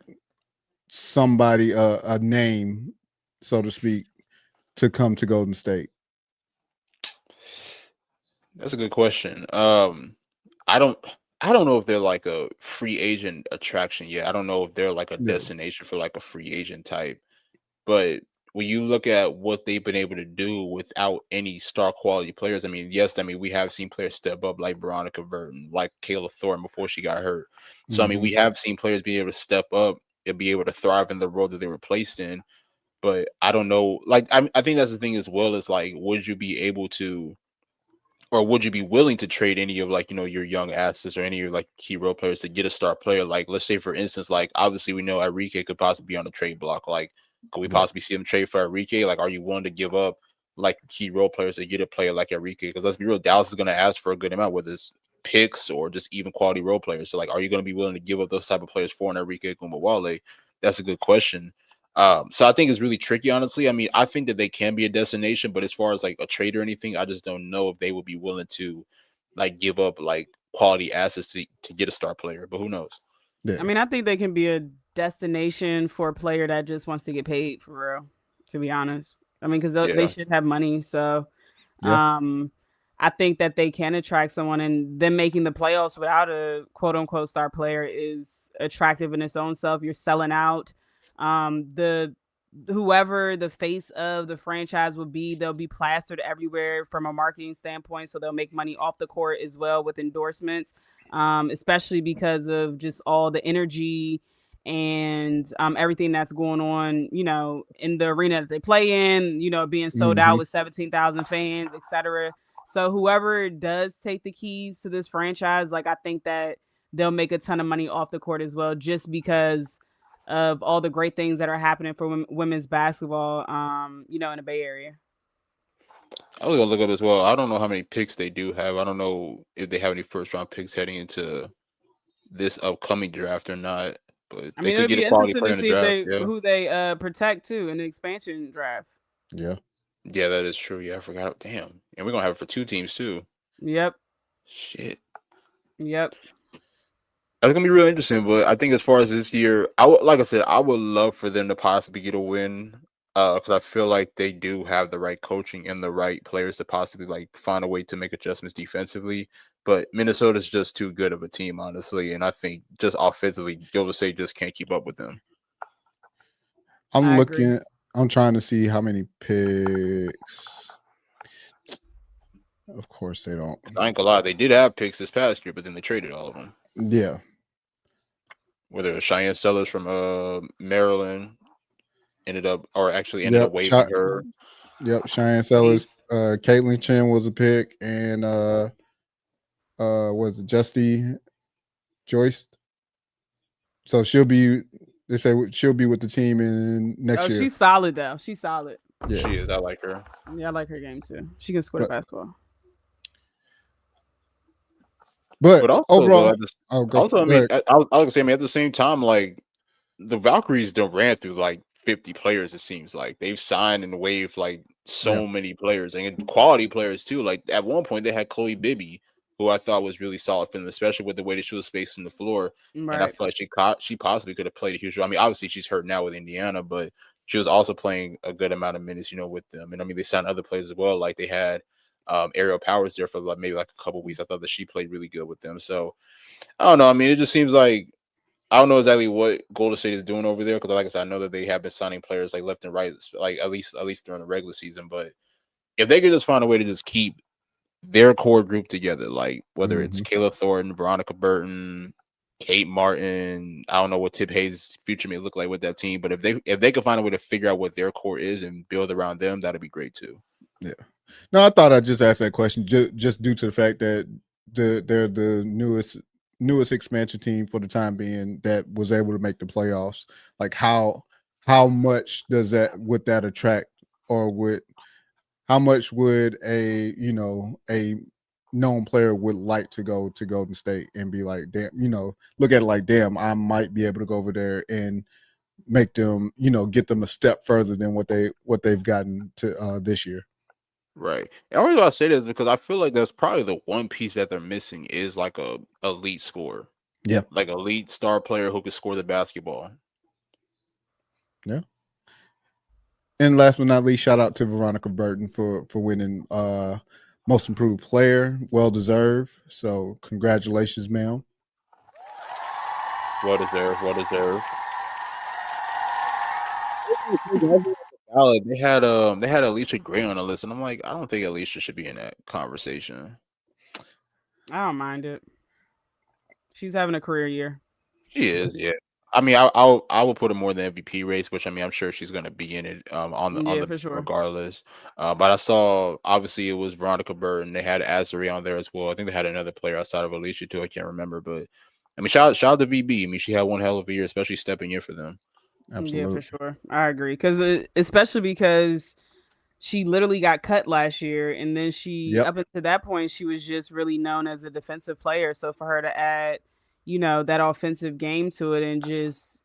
somebody, a name, so to speak, to come to Golden State? That's a good question. I don't know if they're like a free agent attraction yet. I don't know if they're like a destination for like a free agent type. But when you look at what they've been able to do without any star quality players, I mean, yes, we have seen players step up like Veronica Burton, like Kayla Thornton before she got hurt. So, I mean, we have seen players be able to step up and be able to thrive in the role that they were placed in. But I don't know. Like, I think that's the thing as well, is like, would you be able to, or would you be willing to trade any of like, your young assets or any of your like key role players to get a star player? Like, let's say, for instance, like obviously we know Enrique could possibly be on the trade block. Like, could we possibly see him trade for Enrique? Like, are you willing to give up like key role players to get a player like Enrique? Because let's be real, Dallas is going to ask for a good amount, whether it's picks or just even quality role players. So like, are you going to be willing to give up those type of players for an Enrique Kumawale? That's a good question. So I think it's really tricky, honestly. I mean, I think that they can be a destination, but as far as like a trade or anything, I just don't know if they would be willing to like give up like quality assets to get a star player, but who knows? Yeah. I mean, I think they can be a destination for a player that just wants to get paid, for real, to be honest. I mean, because they should have money. So I think that they can attract someone, and them making the playoffs without a quote unquote star player is attractive in its own self. You're selling out. Whoever the face of the franchise will be, they'll be plastered everywhere from a marketing standpoint, so they'll make money off the court as well with endorsements, especially because of just all the energy and everything that's going on, in the arena that they play in, being sold out with 17,000 fans, etc. So whoever does take the keys to this franchise, like, I think that they'll make a ton of money off the court as well, just because of all the great things that are happening for women's basketball, in the Bay Area. I was gonna look up as well. I don't know how many picks they do have. I don't know if they have any first round picks heading into this upcoming draft or not. But I mean, it'll be interesting to see who they protect too in the expansion draft. Yeah. Yeah, that is true. Yeah, I forgot. Damn. And we're gonna have it for 2 teams too. Yep. Shit. Yep. It's gonna be really interesting, but I think as far as this year, like I said, I would love for them to possibly get a win, because I feel like they do have the right coaching and the right players to possibly like find a way to make adjustments defensively. But Minnesota's just too good of a team, honestly, and I think just offensively, Golden State just can't keep up with them. I'm trying to see how many picks. Of course they don't. I ain't gonna lie, they did have picks this past year, but then they traded all of them. Yeah. Whether it was Cheyenne Sellers from Maryland ended up waiving her. Yep, Cheyenne Sellers. Caitlin Chen was a pick, and was it Justy Joyce? So they say she'll be with the team in next year. She's solid though. She's solid. Yeah. She is. I like her. Yeah, I like her game too. She can score the basketball. But overall, I was gonna say, at the same time, like the Valkyries ran through like 50 players. It seems like they've signed and waived like so many players and quality players too. Like at one point, they had Chloe Bibby, who I thought was really solid for them, especially with the way that she was spacing the floor. Right. And I feel like she possibly could have played a huge role. I mean, obviously she's hurt now with Indiana, but she was also playing a good amount of minutes, with them. And I mean, they signed other players as well. Like they had Ariel Powers there for maybe like a couple weeks. I thought that she played really good with them. So I don't know. I mean, it just seems like I don't know exactly what Golden State is doing over there, because like I said, I know that they have been signing players like left and right, like at least during the regular season. But if they could just find a way to just keep their core group together, like whether it's Kayla Thornton, Veronica Burton, Kate Martin, I don't know what Tip Hayes' future may look like with that team, but if they could find a way to figure out what their core is and build around them, that'd be great too. Yeah. No, I thought I'd just ask that question just due to the fact that they're the newest expansion team for the time being that was able to make the playoffs. Like how much would that attract, or how much would a known player would like to go to Golden State and be like, damn, look at it like, damn, I might be able to go over there and make them, get them a step further than what they've gotten to this year. Right. And the reason why I say that is because I feel like that's probably the one piece that they're missing is like a elite scorer. Yeah. Like elite star player who can score the basketball. Yeah. And last but not least, shout out to Veronica Burton for winning Most Improved Player. Well deserved. So congratulations, ma'am. Well deserved. They had Alicia Gray on the list, and I'm like, I don't think Alicia should be in that conversation. I don't mind it. She's having a career year. She is, yeah. I mean, I will put her more than MVP race, which I mean, I'm sure she's going to be in it on the for sure. Regardless. But I saw obviously it was Veronica Burton. They had Azari on there as well. I think they had another player outside of Alicia too. I can't remember, but I mean, shout out to VB. I mean, she had one hell of a year, especially stepping in for them. Absolutely. Yeah, for sure. I agree. Especially because she literally got cut last year, and then up until that point, she was just really known as a defensive player. So for her to add, that offensive game to it and just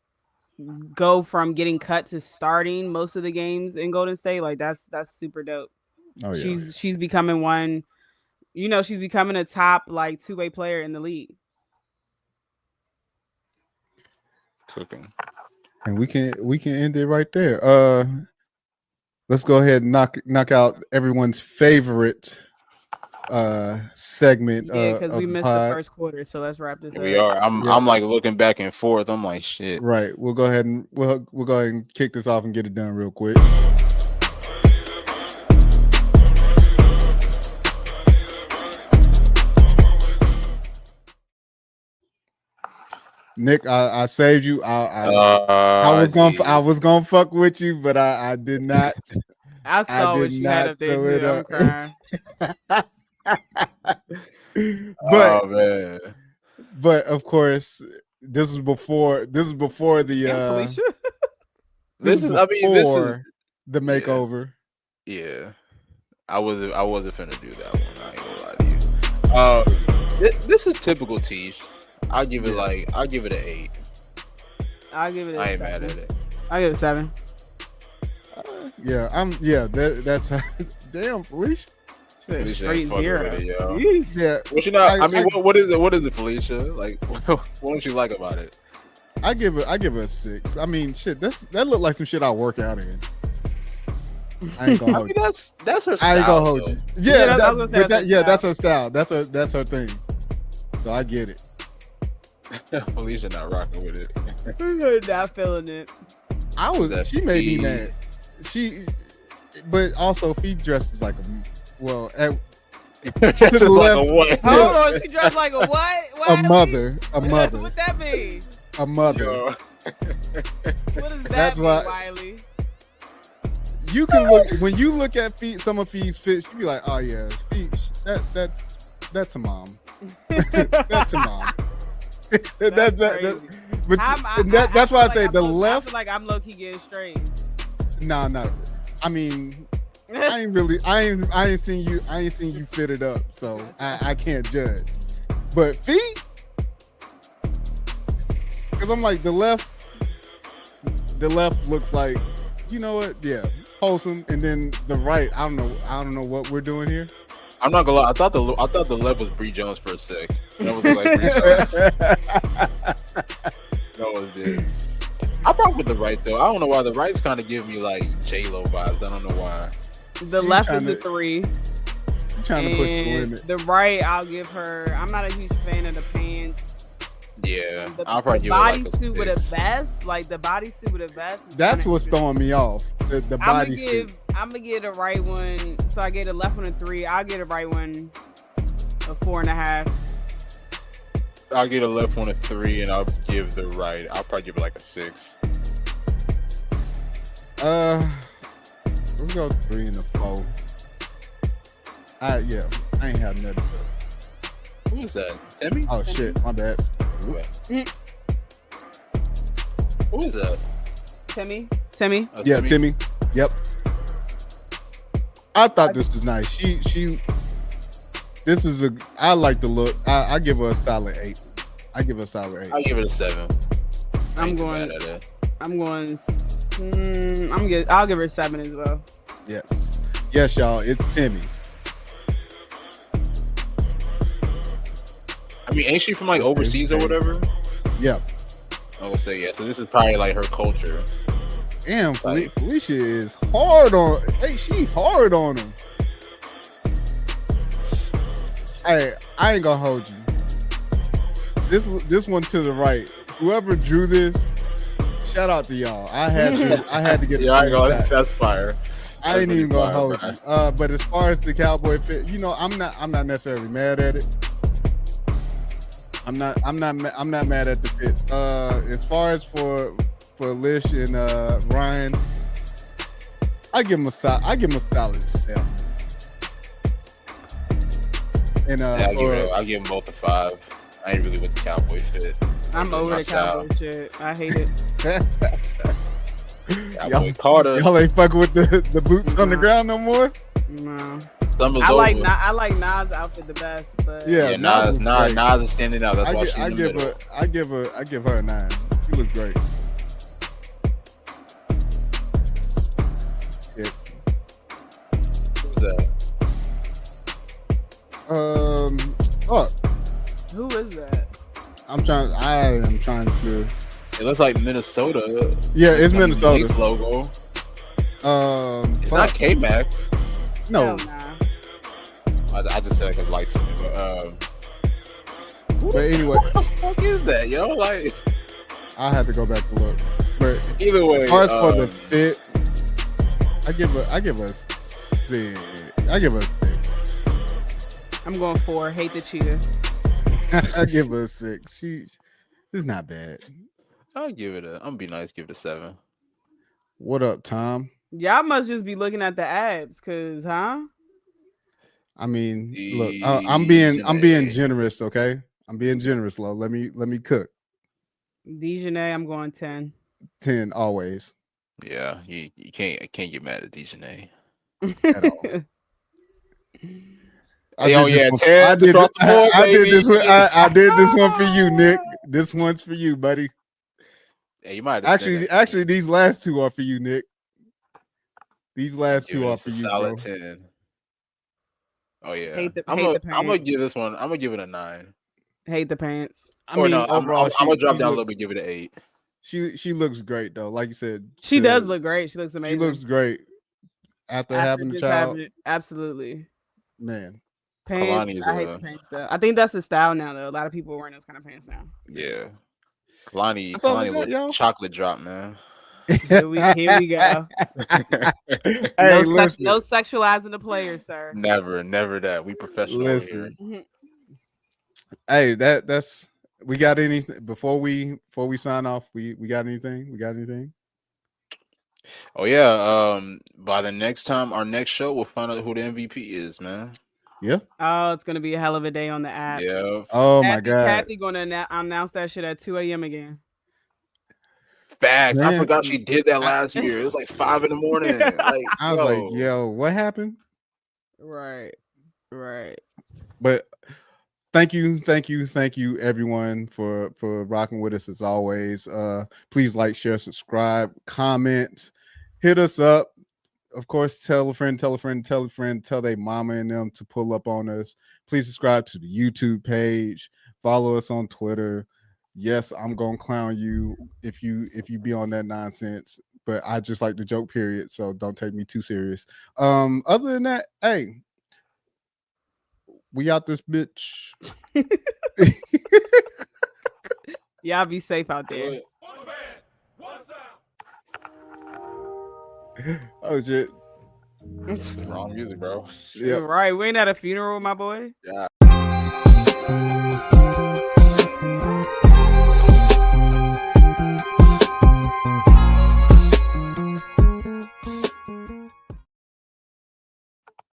go from getting cut to starting most of the games in Golden State, like that's super dope. Oh yeah. She's becoming one. She's becoming a top like two-way player in the league. Cooking. And we can end it right there. Let's go ahead and knock out everyone's favorite segment. Yeah, because we missed the first quarter, so let's wrap this up. We are. I'm like looking back and forth. I'm like, shit. Right. We'll go ahead and kick this off and get it done real quick. Nick, I saved you. I was gonna fuck with you, but I did not. I saw what you had up there too. I'm crying. But of course, this is before the Felicia. This is the makeover. Yeah. I wasn't finna do that one. I ain't gonna lie to you. This is typical Tish. I'll give it an 8. I'll give it a 7. I ain't mad at it. I'll give it a 7. That's damn, Felicia. Straight 0. Yeah. What you not? What is it? What is it, Felicia? Like, what don't you like about it? I give it a 6. I mean, shit. That looked like some shit I work out in. I ain't gonna hold you. That's her style. I ain't gonna hold you. Yeah, that's her style. That's her thing. So I get it. Felicia not rocking with it. Not feeling it. She made me mad. But also, if he dresses like a what? Hold on, she dressed like a what? A mother. What that mean? A mother. What does that mean, Wiley? You can look when you look at some of Fee's fits, you be like, oh yeah, that's a mom. That's a mom. That's why I say the left. I feel like I'm low key getting straight. No. I mean, I ain't seen you fit it up, so I can't judge. But Fee, because I'm like the left looks like, you know what? Yeah, wholesome, and then the right, I don't know what we're doing here. I'm not gonna lie. I thought the left was Bree Jones for a sec. That was like Bree Jones. That was it. I rock with the right though. I don't know why the right's kind of give me like J-Lo vibes. I don't know why. The left is a 3. Trying to push the limit. The right, I'll give her. I'm not a huge fan of the pants. Yeah, I'll probably give her like a 6. Bodysuit with a vest, like the bodysuit with a vest. That's what's throwing me off. The bodysuit. I'm gonna give the right one. So I gave the left one a 3. I'll give the right one a 4.5. I'll give the left one a 3, and I'll give the right. I'll probably give it like a 6. We'll go 3 and a 4. I ain't have nothing. Who is that? Timmy? Oh shit, my bad. Who is that? Timmy? Yeah, Timmy. Yep. I thought this was nice. I like the look. I give her a solid 8. I'll give it a 7. I'll give her a 7 as well. Yes, y'all. It's Timmy. I mean, ain't she from like overseas or whatever? Yeah. I would say yeah. So this is probably like her culture. Damn, Felicia is hard on. Hey, she hard on him. Hey, I ain't gonna hold you. This one to the right. Whoever drew this, shout out to y'all. I had to get. Yeah, that's fire. I ain't even gonna hold you. But as far as the cowboy fit, I'm not necessarily mad at it. I'm not mad at the fit. As far as for Lish and Ryan, I give him a solid 7. And I'll give them both a 5. I ain't really with the cowboy fit. I'm over the cowboy shit. I hate it. Y'all ain't fucking with the boots on the ground no more. No. I like Nas' outfit the best, but yeah, Nas is standing out. That's why she's in the middle. I give her a 9. She was great. Yeah. Who's that? Who is that? I am trying to. It looks like Minnesota. Yeah, it's Minnesota. Logo. It's not K-Mac. No. I just said because lights. But anyway, what the fuck is that, yo? Like, I had to go back and look. But either way, as far as for the fit, I give her a 6. I'm going 4. Hate the cheetah. I give her a 6. It's not bad. I'll give it a. I'm gonna be nice. Give it a 7. What up, Tom? Y'all must just be looking at the abs, cause I mean, look, I'm being generous, okay? I'm being generous, Lo. Let me cook. Dejanay, I'm going 10. 10 always. Yeah, you can't get mad at Dejanay at all. I did this one for you, Nick. This one's for you, buddy. Yeah, you might actually these last two are for you, Nick. These last two are for you, solid bro. 10. Oh yeah, I'm gonna give this one. I'm gonna give it a 9. Hate the pants. Overall, I'm gonna drop down a little bit. Give it an 8. She looks great though. Like you said, she does look great. She looks amazing. She looks great after having a child. Absolutely, man. Pants. I hate the pants though. I think that's the style now though. A lot of people are wearing those kind of pants now. Yeah, Kalani look chocolate drop, man. Here we go. Hey, no sexualizing the players, sir. Never that. We professional here. Hey, that's we got anything before we sign off? We got anything? We got anything? Oh yeah. By the next time, our next show, we'll find out who the MVP is, man. Yeah. Oh, it's gonna be a hell of a day on the app. Yeah. Oh my God. Kathy gonna announce that shit at 2 a.m. again. Facts. Man. I forgot she did that last year. It was like 5 in the morning. Like, I was like, yo, what happened? Right. But thank you everyone for rocking with us as always. Please like, share, subscribe, comment, hit us up. Of course, tell a friend, tell their mama and them to pull up on us. Please subscribe to the YouTube page. Follow us on Twitter. Yes, I'm gonna clown you if you be on that nonsense, but I just like the joke, period. So don't take me too serious. Other than that, hey, we out this bitch. Y'all be safe out there. Oh shit. Wrong music, bro. Yeah. Right. We ain't at a funeral, my boy. Yeah.